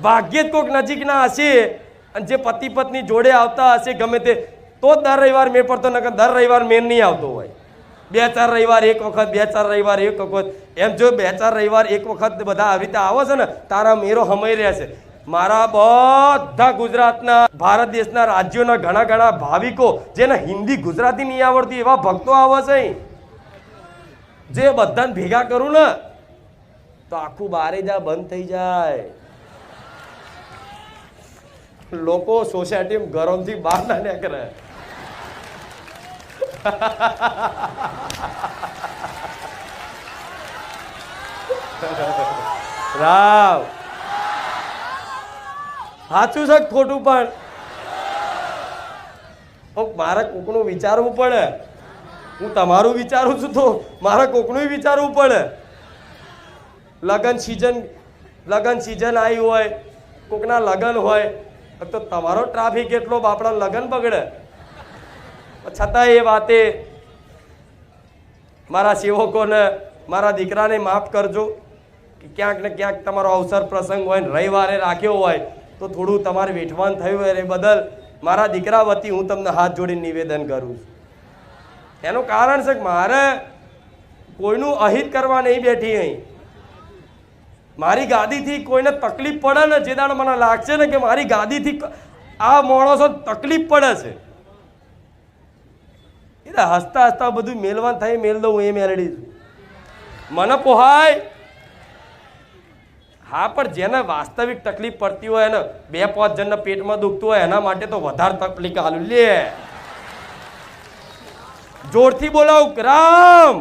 ભાગ્યે જ કોઈક નજીકના હશે અને જે પતિ પત્ની જોડે આવતા હશે ગમે તે, તો જ દર રવિવાર મેર પડતો, નકર દર રવિવાર મેર નહીં આવતો હોય. 2-4 રવિવાર એક વખત, 2-4 રવિવાર એક વખત, એમ જો 2-4 રવિવાર એક વખત બધા આવી રીતે આવે છે ને તારા મેરો હમાઈ રહેશે. મારા બધા ગુજરાતના, ભારત દેશના રાજ્યોના ઘણા ભાવિકો જેને હિન્દી ગુજરાતી નહીં આવડતી એવા ભક્તો આવે છે. જે બધાને ભેગા કરું ને તો આખું બારે જા બંધ થઈ જાય. લોકો સોસાયટી ગરમથી બહાર ના નીકળે. રામ સાચું છે ખોટું? પણ મારે કોકનું વિચારવું પડે. હું તમારું વિચારું છું તો મારે કોકનું વિચારવું પડે. લગન સિઝન આવી હોય, કોકના લગન હોય, તો તમારો ટ્રાફિક એટલો બાપડા લગન બગડે. છતાં એ વાતે મારા સેવકોને મારા દીકરાને માફ કરજો કે ક્યાંક ને ક્યાંક તમારો અવસર પ્રસંગ હોય ને રવિવારે રાખ્યો હોય તો થોડું તમારે વેઠવાન થયું હોય એ બદલ મારા દીકરા વતી હું તમને હાથ જોડીને નિવેદન કરું છું. એનું કારણ છે કે મારે કોઈનું અહિત કરવા નહીં બેઠી અહીં. મારી ગાદીથી કોઈને તકલીફ પડે ને જે દાડે મને લાગશે ને કે મારી ગાદીથી આ માણસો તકલીફ પડે છે એટલે હસતા હસતા બધું મેલવાન થાય મેલ દઉં એ મેલડી છું. મને પોહાય. હા, પણ જેને વાસ્તવિક તકલીફ પડતી હોય ને 2-5 જણના પેટમાં દુખતું હોય એના માટે તો વધારે તકલીફ હાલું લે. જોરથી બોલાવ રામ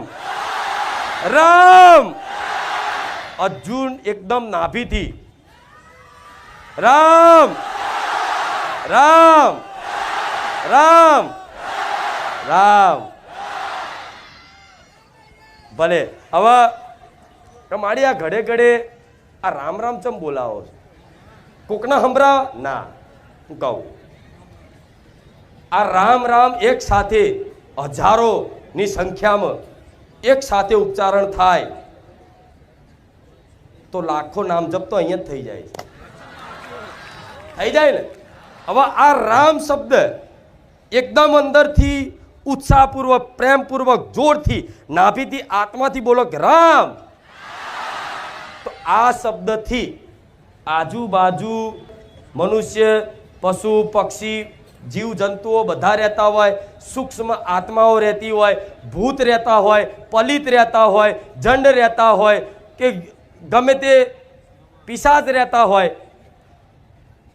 રામ. અર્જુન એકદમ નાભીથી રામ રામ રામ રામ. ભલે હવે તમારી આ ઘડે ઘડે આ રામ રામ ચમ બોલાવો છો? કોકના હંભરા ના. હું કહું આ રામ રામ એક સાથે હજારોની સંખ્યામાં એક સાથે ઉચ્ચારણ થાય તો લાખો નામ જપ તો અહીંયા જ થઈ જાય ને. હવે આ રામ શબ્દ એકદમ અંદરથી ઉત્સાહપૂર્વક પ્રેમપૂર્વક જોરથી નાભીથી આત્માથી બોલો કે રામ. તો આ શબ્દથી આજુબાજુ મનુષ્ય પશુ પક્ષી જીવ જંતુઓ બધા રહેતા હોય, સૂક્ષ્મ આત્માઓ રહેતી હોય, ભૂત રહેતા હોય, પલિત રહેતા હોય, જંડ રહેતા હોય કે ગમે તે પિશાચ રહેતા હોય,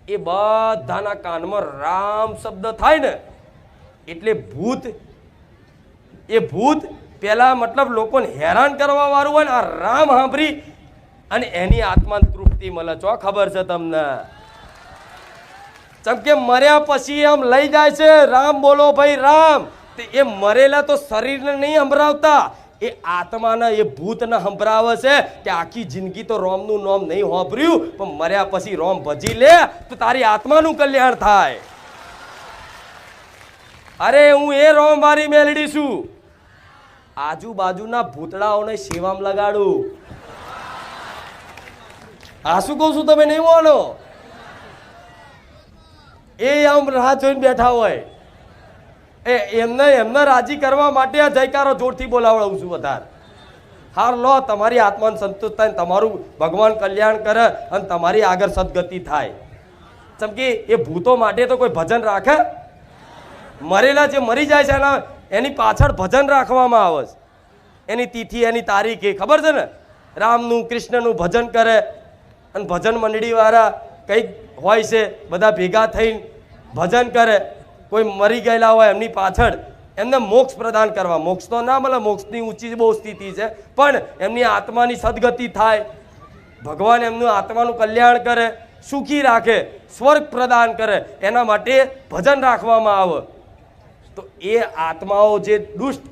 એ બધાના કાનમાં રામ શબ્દ થાય ને એટલે ભૂત પેલા મતલબ લોકોને હેરાન કરવા વાળું હોય ને આ રામ સાંભળી અને એની આત્માને તૃપ્તિ મળે. છો ખબર છે તમને? જેમ કે મર્યા પછી આમ લઈ જાય છે રામ બોલો ભાઈ રામ. એ મરેલા તો શરીરને નહીં સંભળાવતા, એ આત્માને એ ભૂતને સંભળાવે છે કે આખી જિંદગી તો રોમનું નામ નહીં વાપર્યું પણ મર્યા પછી રોમ ભજી લે તો તારી આત્માનું કલ્યાણ થાય. અરે હું એ રોમ વાળી મેલડી છું. આજુબાજુના ભૂતડાઓને સેવામાં લગાડું. આ શું કહું છું તમે નહીં માનો? એ આમ રાહ જોઈને બેઠા હોય એમને રાજી કરવા માટે આ જયકારો જોરથી બોલાવડાવું છું વધારે. હાર લો, તમારી આત્માને સંતુષ્ટ થાય, તમારું ભગવાન કલ્યાણ કરે અને તમારી આગળ સદગતિ થાય. જેમ કે એ ભૂતો માટે તો કોઈ ભજન રાખે? મરેલા જે મરી જાય છે એની પાછળ ભજન રાખવામાં આવે છે. એની તિથિ એની તારીખ એ ખબર છે ને? રામનું કૃષ્ણનું ભજન કરે અને ભજન મંડળીવાળા કંઈક હોય છે બધા ભેગા થઈને ભજન કરે. કોઈ મરી ગયેલા હોય એમની પાછળ એમને મોક્ષ પ્રદાન કરવા. મોક્ષ તો ના મળે, મોક્ષની ઊંચી બહુ સ્થિતિ છે, પણ એમની આત્માની સદગતિ થાય, ભગવાન એમનું આત્માનું કલ્યાણ કરે, સુખી રાખે, સ્વર્ગ પ્રદાન કરે, એના માટે ભજન રાખવામાં આવે. તો એ આત્માઓ જે દુષ્ટ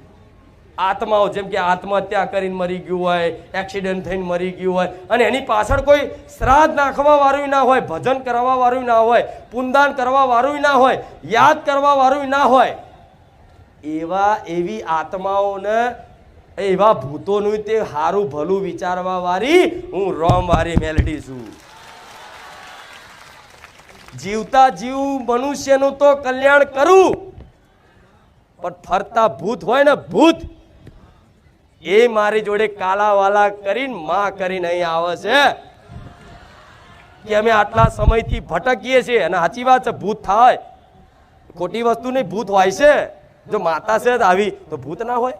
આત્માઓ જેમ કે આત્મહત્યા કરીને મરી ગયું હોય, એક્સિડન્ટ થઈને મરી ગયું હોય અને એની પાછળ કોઈ શ્રાદ્ધ નાખવા વાળું ના હોય, ભજન કરવા વાળું ના હોય, પુણ્યદાન કરવા વાળું ના હોય, યાદ કરવા વાળું ના હોય, એવી આત્માઓને એવા ભૂતોનું તે સારું ભલું વિચારવા વાળી હું રોમ વાળી મેલડી છું. જીવતા જીવ મનુષ્યનું તો કલ્યાણ કરું પણ ફરતા ભૂત હોય ને ભૂત એ મારી જોડે કાલાવાલા કરીને માં કરીને અહીં આવે છે કે અમે આટલા સમયથી ભટકીએ છીએ. અને સાચી વાત છે, ભૂત થાય ખોટી વસ્તુ નહીં, ભૂત હોય છે. જો માતા છે આવી તો ભૂત ના હોય?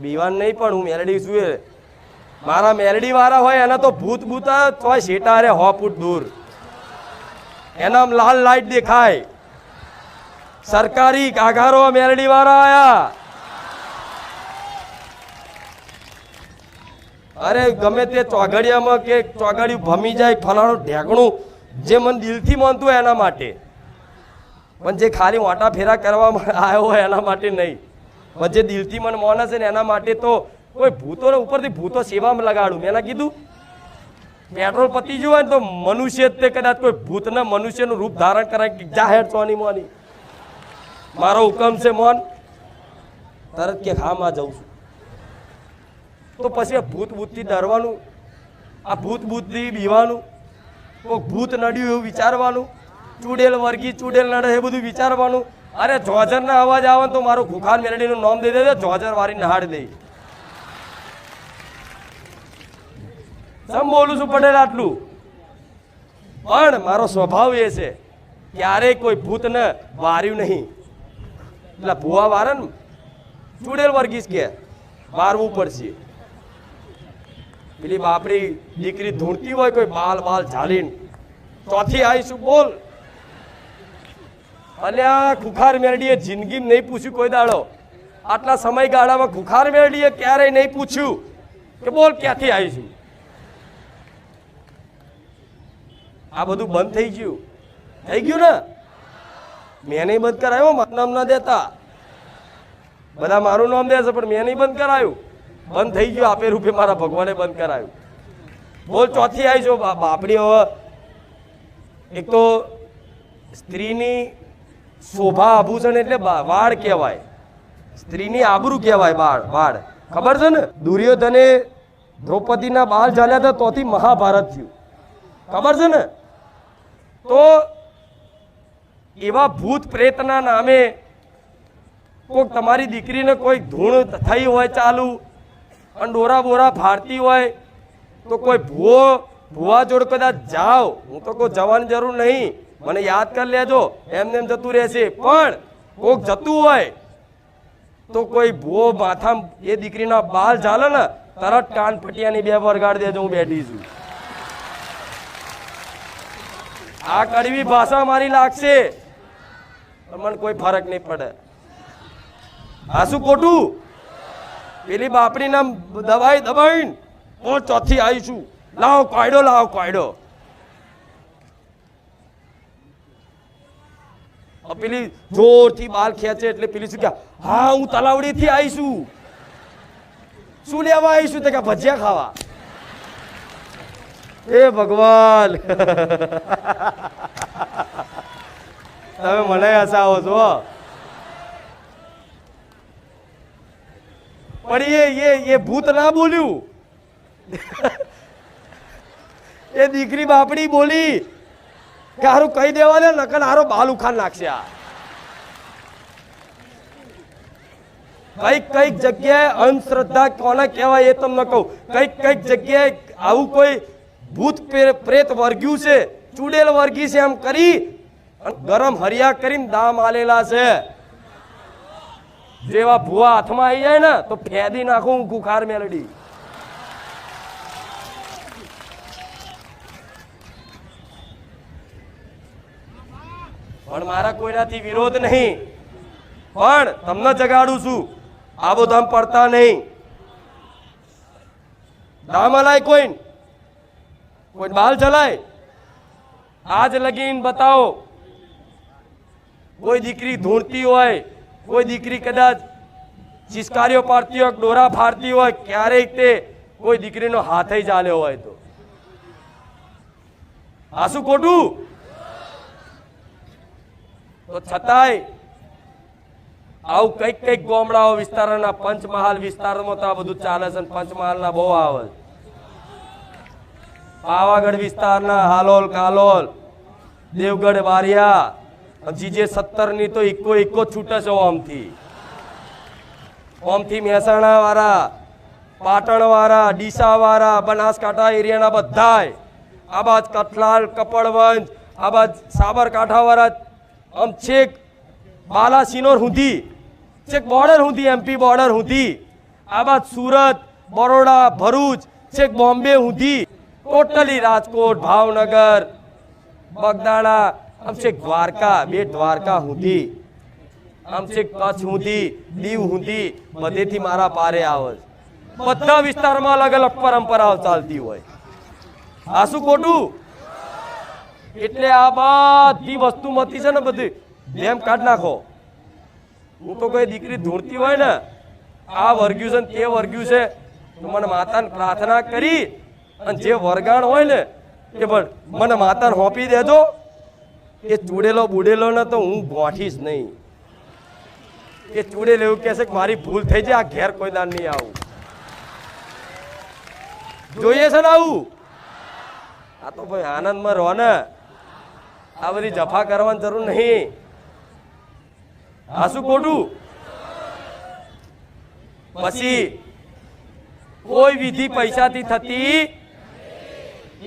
બીવાન નહીં, પણ હું મેલડી છું. મારા મેલડી વાળા હોય એના તો ભૂત ભૂત હોય શેટા રે 100 ફૂટ દૂર, એના લાલ લાઈટ દેખાય. સરકારી કાગારો મેલડી વાળા આયા. અરે ગમે તે ચોઘડિયામાં કે ચોઘડિયું ભમી જાય ફલાણું ઢેકણું જે મને દિલથી માનતું હોય એના માટે, પણ જે ખાલી મોટા ફેરા કરવા આવ્યો હોય એના માટે નહીં. પણ જે દિલથી મને માને છે ને એના માટે તો કોઈ ભૂતો ઉપરથી ભૂતો સેવામાં લગાડું. મેં કીધું પેટ્રોલ પતી ગયું હોય ને તો મનુષ્ય તે કદાચ કોઈ ભૂતના મનુષ્યનું રૂપ ધારણ કરાય કે જાહેર ચોની મોની મારો હુકમ છે મોન તરત કે હા માં જઉં છું. તો પછી આ ભૂત ભૂતથી ડરવાનું, આ ભૂત ભૂતથી બીવાનું, કોઈ ભૂત નડ્યું એવું વિચારવાનું, ચૂડેલ વર્ગી ચૂડેલ નડે એ બધું વિચારવાનું. અરે જોજરના અવાજ આવે તો મારું ખુખાર મેલડીનું નામ દઈ દે, જોજર વારી નહાડ દે. સમ બોલું છું પટેલ આટલું, પણ મારો સ્વભાવ એ છે ક્યારેય કોઈ ભૂતને વાર્યું નહીં. એટલે ભૂવા વારે ને ચૂડેલ વર્ગીસ કે વારવું પડશે. પેલી બાપડી દીકરી ધૂણતી હોય કોઈ બાલ બાલ ઝાલીને ચોથી આવીશું બોલ. અલ્યા ખુખાર મેરડીએ જિંદગીમાં નહીં પૂછ્યું કોઈ દાડો, આટલા સમયગાળામાં ખુખાર મેરડીએ ક્યારેય નહીં પૂછ્યું કે બોલ ક્યાંથી આવીશું. આ બધું બંધ થઈ ગયું, થઈ ગયું ને. મેં નહીં બંધ કરાયો, મારું નામ ના દેતા, બધા મારું નામ દે છે પણ મેં નહીં બંધ કરાયું. બંધ થઈ ગયું આપે રૂપે, મારા ભગવાને બંધ કરાયું. બોલ ચોથી આવી છો બાપડી. હવે એક તો સ્ત્રીની શોભા આભૂષણ એટલે વાળ કહેવાય, સ્ત્રીની આબરૂ કહેવાય વાળ. ખબર છે ને, દુર્યોધને દ્રૌપદીના બાલ ઝાલ્યા હતા તોથી મહાભારત થયું, ખબર છે ને. તો એવા ભૂત પ્રેતના નામે કોઈક તમારી દીકરીને કોઈ ધૂણ થઈ હોય ચાલુ અને ડોરા બોરા ફાડતી હોય તો કોઈ ભૂવા જોડે કદાચ જાઓ. હું તો કોઈ જવાની જરૂર નહીં, મને યાદ કરી લેજો, એમને એમ જતું રહેશે. પણ કોઈક જતું હોય તો કોઈ ભૂવો માથામાં એ દીકરીના બાલ ઝાલે ને તરત કાન ફટિયાની બે વરગાડી દેજો, હું બેઠી છું. આ કડવી ભાષા મારી લાગશે પણ મને કોઈ ફરક નહીં પડે. આ શું ખોટું? પેલી બાપડી નામ દબાઈ દબાઈને હું ચોથી આવીશું, લાવો કોયડો, લાવો કોયડો. પેલી જોરથી બાલ ખેંચે એટલે પેલી શું કે હા હું તલાવડી થી આવીશું. શું લેવા આવીશું? તો કે ભજીયા ખાવા. એ ભગવાન તમે મને હસાવો છો. પણ એ ભૂત ના બોલ્યું, એ દીકરી બાપડી બોલી કે હારું કહી દેવા દે, નકલ હારો બાલ ઉખાડ નાખશે. આ કઈક જગ્યાએ અંધશ્રદ્ધા કોને કહેવાય એ તમને કહું. કઈક જગ્યાએ આવું કોઈ ભૂત પ્રેત વર્ગ્યું છે, ચૂડેલ વર્ગી છે, એમ કરી ગરમ હરિયા કરીને દામ આલેલા છે. જેવા ભૂવા હાથમાં આવી જાય ને તો ફેદી નાખું ખુખાર મેલડી. પણ મારા કોઈનાથી વિરોધ નહીં, પણ તમને જગાડું છું, આબો ધામ પડતા નહીં. દામ હલાય કોઈ બાલ ચલાય આજ લગીન બતાવો. કોઈ દીકરી ધૂણતી હોય, કોઈ દીકરી કદાચ ચિસ્કારીઓ પાડતી હોય, ડોરા ફાડતી હોય, ક્યારેક તે કોઈ દીકરીનો હાથ ચાલ્યો હોય તો આ શું ખોટું? તો છતાંય આવું કઈક ગામડાઓ વિસ્તારના પંચમહાલ વિસ્તારમાં તો આ બધું ચાલે છે. પંચમહાલના બહુ આવે, પાવાગઢ વિસ્તારના હાલોલ કાલોલ દેવગઢ બારિયા જીજે 17 ની તો ઇકો છૂટે છે. ઓમથી મહેસાણા વાળા, પાટણ વાળા, ડીસા વાળા, બનાસકાંઠા એરિયાના બધાય, આ બાજ કઠલાલ કપડવંજ, આ બાજ સાબરકાંઠા વાળા, આમ છેક બાલાસિનોર સુધી, છેક બોર્ડર સુધી, એમપી બોર્ડર સુધી, આ બાદ સુરત, બરોડા, ભરૂચ, છેક બોમ્બે સુધી, ટોટલી રાજકોટ, ભાવનગર, બગદાણા, આમ છેક દ્વારકા, બેટ દ્વારકા સુધી, આમ છેક કચ્છ સુધી, દીવ સુધી, બધેથી મારા પારે આવે. બધા વિસ્તારમાં અલગ અલગ પરંપરાઓ ચાલતી હોય. આ શું ખોટું? એટલે આ બધી વસ્તુમાંથી છે ને બધી જેમ કાઢ નાખો. હું તો કોઈ દીકરી ધૂણતી હોય ને આ વર્ગ્યું છે તે વર્ગ્યું છે તો મને માતાને પ્રાર્થના કરી અને જે વરગાણ હોય ને કે પણ મને માતાને હોપી દેજો, એ ચૂડેલો બુડેલો ને તો હું ગોઠીશ નહીં. એ ચૂડેલો એવું કહેશે કે મારી ભૂલ થઈ જાય, આ ઘેર કોઈ દાન નહીં આવું. જોઈએ છે ને આવું? આ તો ભાઈ આનંદમાં રહો ને, આ બધી જફા કરવાની જરૂર નહીં. આ શું ખોટું? પછી કોઈ વિધિ પૈસાથી થતી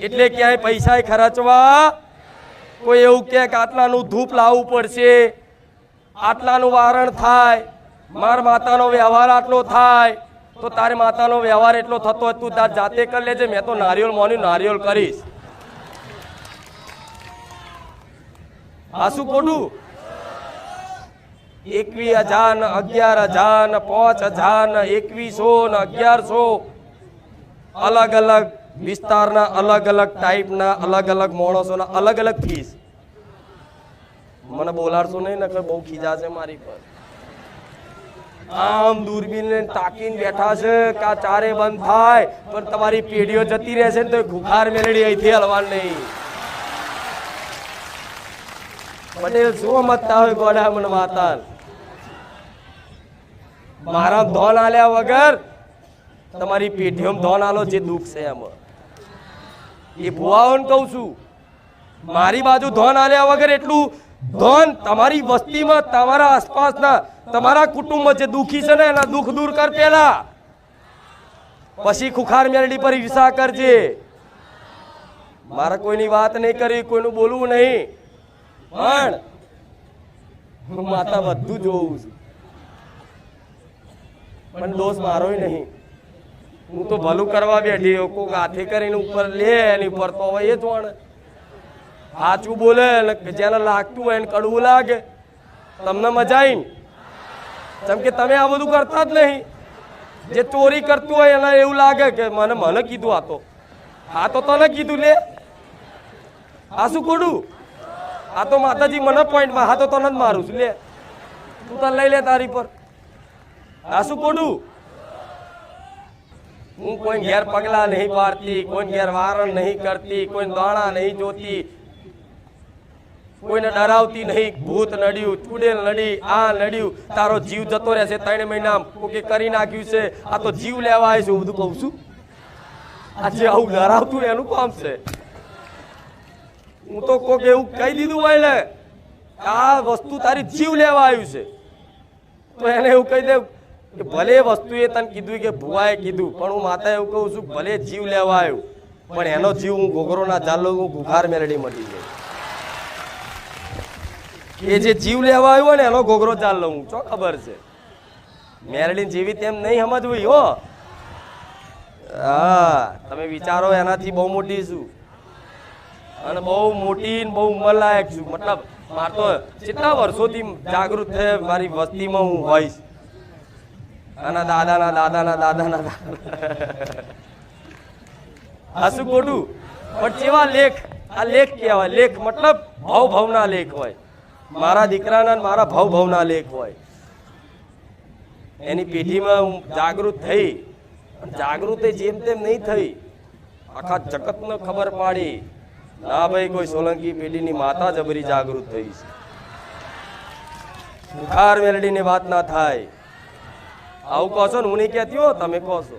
એટલે ક્યાંય પૈસા ખર્ચવા. કોઈ એવું કે આટલાનું ધૂપ લાવવું પડશે, આટલાનું વારણ થાય, માર માતાનો વ્યવહાર આટલો થાય, તો તારે માતાનો વ્યવહાર એટલો થતો હોય તું તાર જાતે કરી લેજે, મેં તો નારિયેળ મોની નારિયેળ કરીશ. આ શું ખોટું? 21,000 ને 11,000 ને 5,000 ને 2100 ને 1100 અલગ અલગ વિસ્તારના અલગ અલગ ટાઈપના અલગ અલગ માણસોના અલગ અલગ ફીસ. મને બોલાડશો નહીં ને બહુ ખીજાશે મારી પર. આમ દૂરબીન તાકીને બેઠા છે કે આ ચારે બંધ થાય, પણ તમારી પેઢીઓ જતી રહેશે ને તો ખુખાર મેલડી અહીંથી હલવાન નહીં. પટેલ શું મતતા હોય ગોડા મને માતા, મારા ધોન આલ્યા વગર તમારી પેઢીઓમાં ધોન આલો જે દુઃખ છે એમાં. એ ભુવાઓને કહું છું, મારી બાજુ ધોન આલ્યા વગર એટલું ધોન તમારી વસ્તીમાં, તમારા આસપાસના, તમારા કુટુંબમાં જે દુઃખી છે ને એના દુઃખ દૂર કર પેલા, પછી ખુખાર મેલડી પર ઈર્ષા કરજે. મારે કોઈની વાત નહીં કરી, કોઈનું બોલવું નહીં, પણ હું માતા બધું જોઉં છું, પણ દોષ મારો નહીં. હું તો ભલું કરવા બેઠી, કોઈક હાથે કરીને ઉપર લે એની ઉપર તો હવે એ જોણ સાચું બોલે, જેને લાગતું હોય એને કડવું લાગે. તમને મજા આવી જેમ કે તમે આ બધું કરતા જ નહીં. જે ચોરી કરતું હોય એને એવું લાગે કે મને કીધું, આ તો તને કીધું લે. આ શું ખોટું? આ તો માતાજી મને પોઈન્ટમાં, હા તો તને જ મારું છું લે, તું તને લઈ લે તારી પર. આ શું ખોટું? હું કોઈ ઘેર પગલા નહીં પાડતી, કોઈ ઘેર વારણ નહીં કરતી, કોઈ દાણા નહીં જોતી, કોઈને ડરાવતી નહીં. ભૂત નડ્યું, ચૂડેલ નડી, આ નડ્યું, તારો જીવ જતો રહેશે 3 મહિના કોકે કરી નાખ્યું છે, આ તો જીવ લેવા આવે છે, હું બધું કહું છું. આજે આવું ડરાવતું એનું કામ છે. હું તો કોક એવું કહી દીધું હોય ને આ વસ્તુ તારી જીવ લેવા આવ્યું છે, તો એને એવું કહી દે કે ભલે વસ્તુ એ તને કીધું કે ભુવાએ કીધું, પણ હું માતા એવું કહું છું ભલે જીવ લેવા આવ્યું, પણ એનો જીવ હું ઘોઘરો ના ચાલો, હું ગુખાર મેલડી મટી ગઈ. એ જે જીવ લેવા આવ્યો હોય ને એનો ઘોઘરો ચાલ લઉં, ચો ખબર છે મેલડી જીવી તેમ નહીં સમજવું હો. હા, તમે વિચારો એનાથી બહુ મોટી છું અને બહુ મોટી બહુ ઉંમરલાયક છું. મતલબ મારે તો કેટલા વર્ષોથી જાગૃત છે મારી વસ્તીમાં હું હોઈશ. આના દાદાના દાદાના દાદાના દાદા. આ શું ખોટું? પણ કેવા લેખ, આ લેખ કહેવાય. લેખ મતલબ ભાવ ભાવના લેખ હોય. મારા દીકરાના મારા ભાવ ભાવના લેખ હોય. એની પેઢીમાં હું જાગૃત થઈ. જાગૃત જેમ તેમ નહીં થઈ, આખા જગતને ખબર પાડી ના ભાઈ કોઈ સોલંકી પેઢીની માતા જબરી જાગૃત થઈ છે. બુખાર મેલડીની વાત ના થાય. આવું કહો છો ને, હું નહીં કહેતી હો, તમે કહો છો.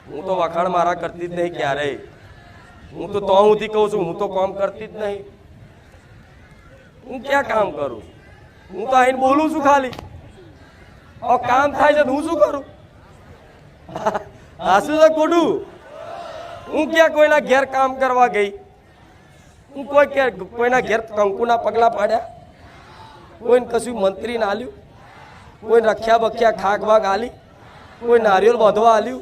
હું તો વખાણ મારા કરતી જ નહીં ક્યારેય. હું તો હુંથી કહું છું, હું તો કામ કરતી જ નહીં. હું ક્યાં કામ કરું? હું તો આઈને બોલું છું ખાલી. કામ થાય છે હું શું કરું? આ શું છે ખોટું? હું ક્યાં કોઈના ઘેર કામ કરવા ગઈ? હું કોઈના ઘેર કંકુના પગલા પાડ્યા? કોઈને કશું મંત્રી ના આલ્યું? કોઈ રખ્યા બખ્યા ખાક વાગ આલી? કોઈ નારિયેળ બાંધવા આલ્યું?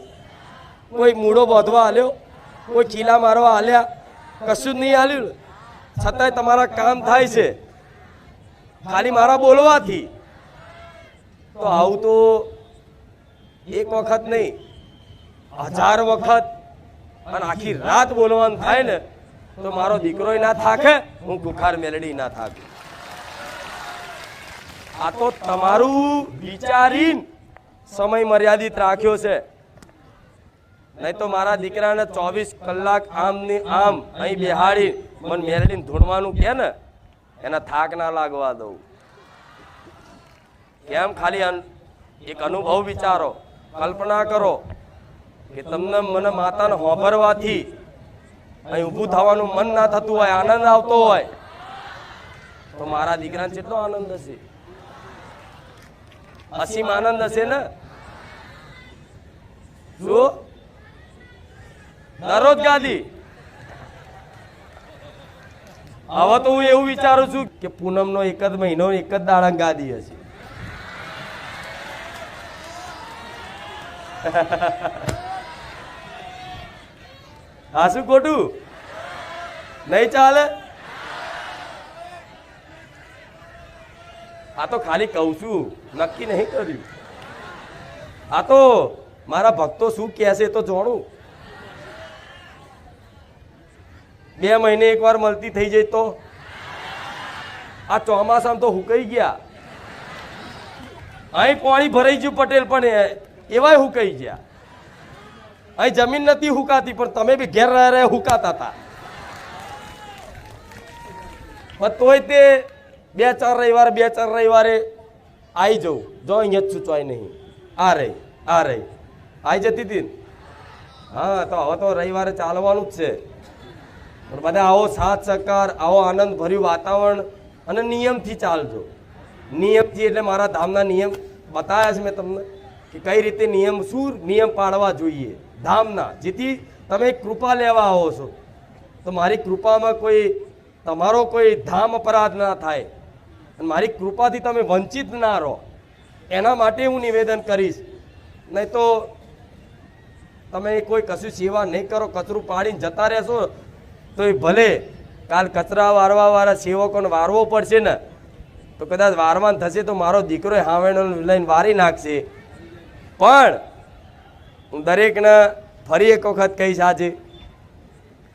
કોઈ મૂળો બાંધવા આલ્યો? કોઈ ચીલા મારવા આલ્યા? કશું જ નહીં આલ્યું. છતાંય તમારા કામ થાય છે ખાલી મારા બોલવાથી. તો આવું તો એક વખત નહીં, 1000 વખત અને આખી રાત બોલવાનું થાય ને તો મારો દીકરો ના થાકે, હું ગુખાર મેલડી ના થાકે. આ તો તમારું વિચારીને સમય મર્યાદિત રાખ્યો છે, નહીં તો મારા દીકરાને 24 કલાક આમ ને આમ અહીં બેહાડી મને મેરડીને ધૂણવાનું કે ને એના થાક ના લાગવા દઉં. કેમ? ખાલી એક અનુભવ વિચારો, કલ્પના કરો કે તમને મને માતાને હોભરવાથી અહીં ઊભું થવાનું મન ના થતું હોય, આનંદ આવતો હોય, તો મારા દીકરાને કેટલો આનંદ હશે, અસીમ આનંદ હશે ને. શું દરરોજ ગાદી? હવે તો હું એવું વિચારું છું કે પૂનમનો એક જ મહિનો એક જ દાડા ગાદી હશે. હા, શું ખોટું? નહીં ચાલે. આ તો ખાલી કહું છું, નક્કી નહીં કર્યું. આ તો મારા ભક્તો શું કહેશે તો જાણું. 2 મહિને એકવાર મળતી થઈ જાય તો આ ચોમાસામાં તો હુકાઈ ગયા. અહીં પાણી ભરાઈ ગયું પટેલ, પણ એવાય હુકાઈ ગયા. અહીં જમીન નથી હુકાતી, પણ તમે બી ઘેર રહ્યા હુકાતા હતા. પણ તોય તે 2-4 રવિવારે આવી જવું. જો અહીંયા જ સૂચવાય નહીં. આ રહી આવી જતી હતી. હા, તો હવે તો રવિવારે ચાલવાનું જ છે. પણ બધા આવો સાથ સહકાર, આવો આનંદ ભર્યું વાતાવરણ અને નિયમથી ચાલજો. નિયમથી એટલે મારા ધામના નિયમ બતાવ્યા છે મેં તમને કે કઈ રીતે નિયમ, શું નિયમ પાડવા જોઈએ ધામના, જેથી તમે કૃપા લેવા આવો છો તો મારી કૃપામાં તમારો કોઈ ધામ અપરાધ ના થાય અને મારી કૃપાથી તમે વંચિત ના રહો, એના માટે હું નિવેદન કરીશ. નહીં તો તમે કોઈ કશું સેવા નહીં કરો, કચરું પાડીને જતા રહેશો તો એ ભલે કાલ કચરા વારવાવાળા સેવકોને વારવો પડશે ને, તો કદાચ વારવાન થશે તો મારો દીકરો હાવેણો લઈને વારી નાખશે. પણ હું દરેકને ફરી એક વખત કહીશ આજે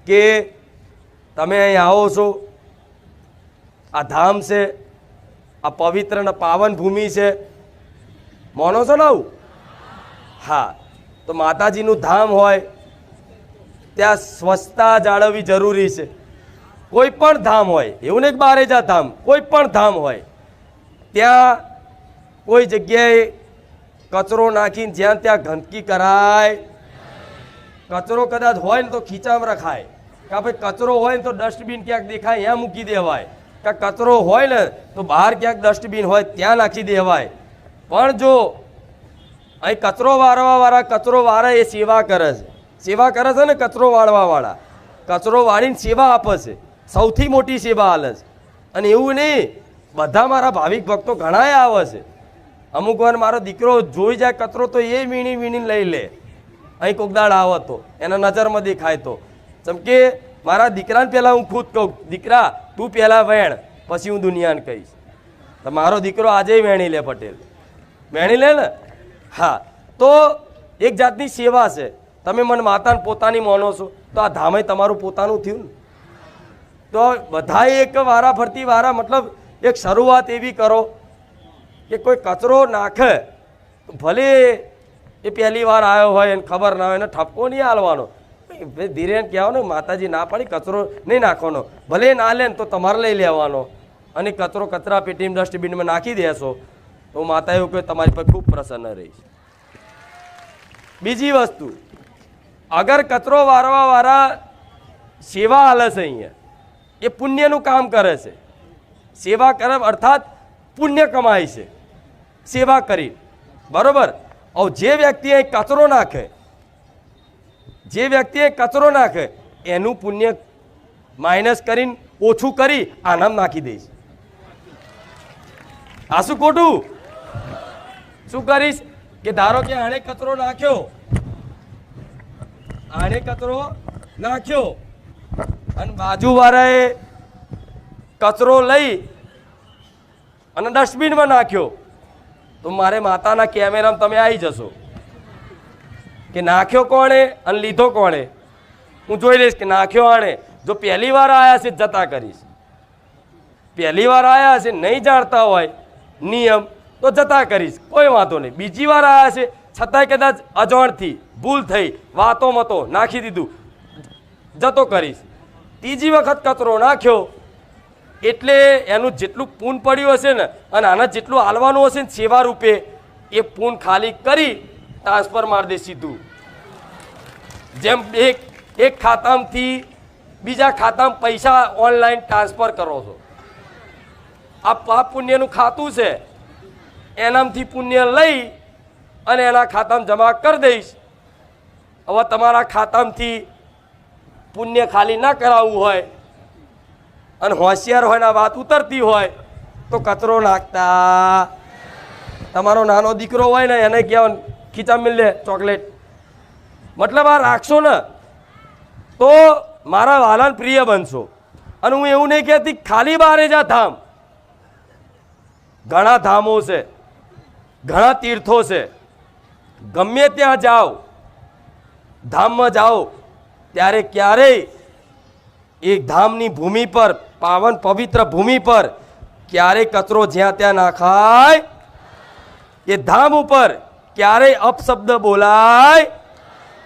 કે તમે અહીં આવો છો, આ ધામ છે, આ પવિત્ર ને પાવન ભૂમિ છે, માનો છો ને આવું? હા, તો માતાજીનું ધામ હોય ત્યાં સ્વચ્છતા જાળવવી જરૂરી છે. કોઈ પણ ધામ હોય, એવું નહીં કે બારેજા ધામ, કોઈ પણ ધામ હોય ત્યાં કોઈ જગ્યાએ કચરો નાખીને જ્યાં ત્યાં ગંદકી કરાય. કચરો કદાચ હોય ને તો ખીચામાં રખાય, કે ભાઈ કચરો હોય ને તો ડસ્ટબિન ક્યાંક દેખાય ત્યાં મૂકી દેવાય, કે કચરો હોય ને તો બહાર ક્યાંક ડસ્ટબિન હોય ત્યાં નાખી દેવાય. પણ જો અહીં કચરો વાળવાવાળા કચરો વાળા એ સેવા કરે છે ને, કચરો વાળવાવાળા કચરો વાળીને સેવા આપે છે, સૌથી મોટી સેવા હાલે છે. અને એવું નહીં, બધા મારા ભાવિક ભક્તો ઘણાય આવે છે. અમુક વાર મારો દીકરો જોઈ જાય કચરો તો એ વીણીને લઈ લે. અહીં કોક દાડ આવે તો એના નજરમાં દેખાય તો, જેમ કે મારા દીકરાને પહેલાં હું ખુદ કહું, દીકરા તું પહેલાં વેણ, પછી હું દુનિયાને કહીશ. તો મારો દીકરો આજે વેણી લે, પટેલ વેણી લે ને. હા, તો એક જાતની સેવા છે. તમે મને માતાને પોતાની માનો છો તો આ ધામે તમારું પોતાનું થયું ને. તો બધાએ એક વારા ફરતી વારા, મતલબ એક શરૂઆત એવી કરો કે કોઈ કચરો નાખે ભલે એ પહેલી વાર આવ્યો હોય એને ખબર ના હોય, એને ઠપકો નહીં હાલવાનો. ધીરે કહેવો ને, માતાજી ના પાડી કચરો નહીં નાખવાનો, ભલે ના લે ને તો તમારે લઈ લેવાનો અને કચરો કચરા પેટીમાં ડસ્ટબિનમાં નાખી દેશો તો માતા એવું કહે તમારી પર ખૂબ પ્રસન્ન રહીશ. બીજી વસ્તુ, અગર કચરો વારવાવાળા સેવા હાલે છે અહીંયા, એ પુણ્યનું કામ કરે છે. સેવા કરે અર્થાત પુણ્ય કમાય છે સેવા કરી, બરોબર. હવે જે વ્યક્તિ અહીં કચરો નાખે એનું પુણ્ય માઇનસ કરીને ઓછું કરી આનામ નાખી દઈશ. આ શું ખોટું? શું કરીશ કે ધારો કે આણે કચરો નાખ્યો અને બાજુવાળાએ કચરો લઈ અને ડસ્ટબિનમાં નાખ્યો, તો મારે માતાના કેમેરામાં તમે આવી જશો કે નાખ્યો કોણે અને લીધો કોણે. હું જોઈ લઈશ કે નાખ્યો આણે. જો પહેલી વાર આવ્યા છે જતા કરીશ, પહેલી વાર આવ્યા છે નહીં જાણતા હોય નિયમ તો જતા કરીશ, કોઈ વાંધો નહીં. બીજી વાર આવ્યા છે છતાંય કદાચ અજાણથી ભૂલ થઈ વાતોમાં તો નાખી દીધું, જતો કરીશ. ત્રીજી વખત કચરો નાખ્યો એટલે એનું જેટલું પૂન પડ્યું હશે ને અને આના જેટલું હાલવાનું હશે ને સેવા રૂપે એ પૂન ખાલી કરી ટ્રાન્સફર મારી દે સીધું. જેમ એક ખાતામાંથી બીજા ખાતામાં પૈસા ઓનલાઈન ટ્રાન્સફર કરો છો, આ પાપ પુણ્યનું ખાતું છે, એનામાંથી પુણ્ય લઈ અને એના ખાતામાં જમા કરી દઈશ. હવે તમારા ખાતામાંથી પુણ્ય ખાલી ના કરાવવું હોય અને હોશિયાર હોય ને વાત ઉતરતી હોય તો કચરો નાખતા. તમારો નાનો દીકરો હોય ને એને કહેવાય ખીચા મિલ લે ચોકલેટ, મતલબ આ રાખશો ને તો મારા વાલાન પ્રિય બનશો. અને હું એવું નહીં કહેતી ખાલી બારે જા ધામ, ઘણા ધામો છે, ઘણા તીર્થો છે. ગમે ત્યાં જાઓ, ધામમાં જાઓ ત્યારે ક્યારેય એક ધામની ભૂમિ પર, પાવન પવિત્ર ભૂમિ પર ક્યારેય કચરો જ્યાં ત્યાં નાખાય, એ ધામ ઉપર ક્યારેય અપશબ્દ બોલાય,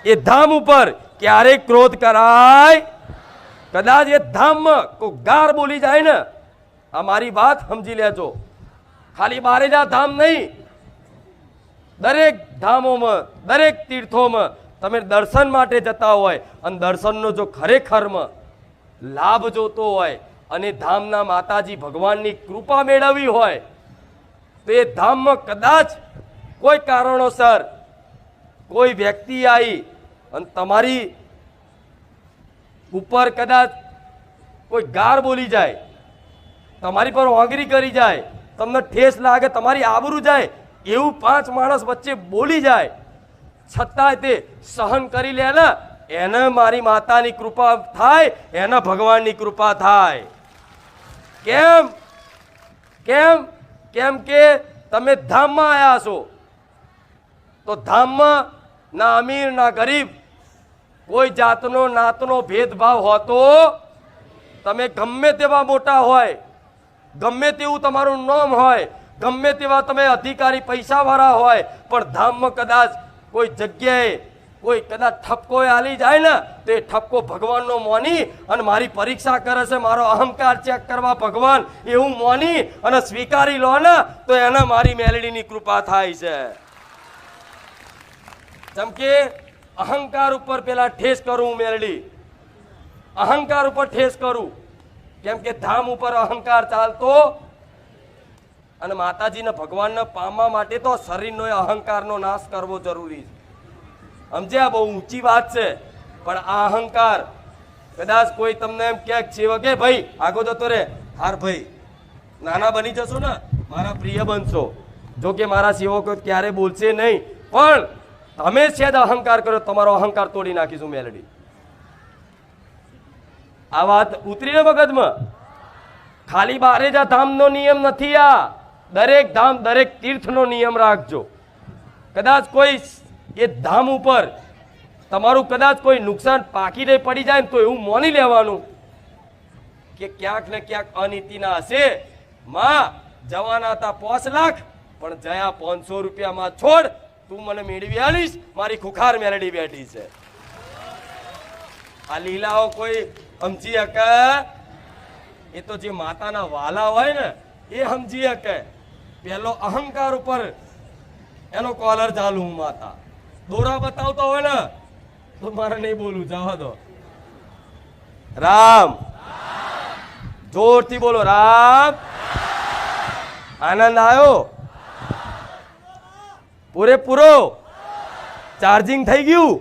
એ ધામ ઉપર ક્યારેય ક્રોધ કરાય. કદાચ એ ધામમાં કોઈ ગાર બોલી જાય ને, આ મારી વાત સમજી લેજો, ખાલી બારેજા ધામ નહીં, દરેક ધામોમાં દરેક તીર્થોમાં તમે દર્શન માટે જતા હોય અને દર્શનનો જો ખરેખરમાં લાભ જોતો હોય અને ધામના માતાજી ભગવાનની કૃપા મેળવવી હોય તો એ ધામમાં કદાચ કોઈ કારણોસર કોઈ વ્યક્તિ આવી અને તમારી ઉપર કદાચ કોઈ ગાર બોલી જાય, તમારી પર ઓંગરી કરી જાય, તમને ઠેસ લાગે, તમારી આબરૂ જાય, એવું 5 માણસ વચ્ચે બોલી જાય, છતાંય તે સહન કરી લે ને, એને મારી માતાની કૃપા થાય, એના ભગવાનની કૃપા થાય. કેમ? કેમ? કેમ કે તમે ધામમાં આવ્યા છો. તો ધામમાં ના અમીર ના ગરીબ, કોઈ જાતનો નાતનો ભેદભાવ હોતો, તમે ગમે તેવા મોટા હોય, ગમે તેવું તમારું નામ હોય, ગમે તેવા તમે અધિકારી પૈસાવાળા હોય, પણ ધામમાં કદાચ કોઈ જગ્યાએ કોઈ કદાચ ઠપકો આલી જાય ને તો એ ઠપકો ભગવાનનો મોની અને મારી પરીક્ષા કરે છે, મારો અહંકાર ચેક કરવા ભગવાન એવું મોની અને સ્વીકારી લો ને તો એને મારી મેલડીની કૃપા થાય છે. જેમ કે અહંકાર ઉપર પેલા ઠેસ કરું મેલડી, અહંકાર ઉપર ઠેસ કરું, કેમ કે ધામ ઉપર અહંકાર ચાલતો અને માતાજીને ભગવાનને પામવા માટે તો શરીરનો અહંકારનો નાશ કરવો જરૂરી છે. સમજ્યા? બહુ ઊંચી વાત છે, પણ આ અહંકાર કદાચ કોઈ તમને એમ ક્યાંક છે કે ભાઈ આગો જતો રે, હાર ભાઈ નાના બની જશો ને મારા પ્રિય બનશો, જો કે મારા સેવકો ક્યારે બોલશે નહીં, પણ તમે છે અહંકાર કરો, તમારો અહંકાર તોડી નાખીશું મેલડી. આ વાત ઉતરીને મગજમાં. ખાલી બારેજા ધામનો નિયમ નથી આ, દરેક ધામ દરેક તીર્થનો નિયમ રાખજો. કદાચ કોઈ એ ધામ ઉપર તમારું કદાચ કોઈ નુકસાન પાકીને પડી જાય ને તો એવું માની લેવાનું કે ક્યાંક ને ક્યાંક અનીતિના હશે. માં જવાના હતા 5 લાખ પણ જયા 500 રૂપિયામાં છોડ, તું મને મેળવી આલીશ, મારી ખુખાર મેલડી બેઠી છે. આ લીલાઓ કોઈ સમજી શકે? એ તો જે માતાના વાલા હોય ને એ સમજી શકે. પેલો અહંકાર ઉપર એનો કોલર ચાલુ, હું માતા દોરા બતાવતો હોય ને તો મારે નહીં બોલું, જવા દો. રામ, જોરથી બોલો રામ. આનંદ આવ્યો? પૂરેપૂરો ચાર્જિંગ થઈ ગયું?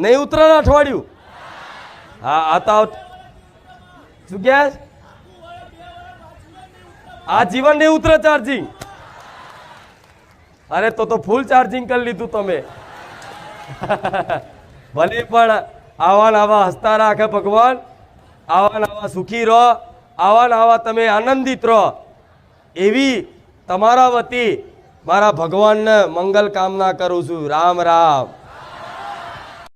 નહીં ઉતરે અઠવાડિયું? હા આતા શું કે આ જીવન નહીં ઉતરે ચાર્જિંગ? અરે તો ફૂલ ચાર્જિંગ કરી લીધું તમે. ભલે પણ આવા આવા હસતા રાખે ભગવાન, આવા આવા સુખી રહો, આવા આવા તમે આનંદિત રહો, એવી તમારા વતી મારા ભગવાનને મંગલ કામના કરું છું. રામ રામ.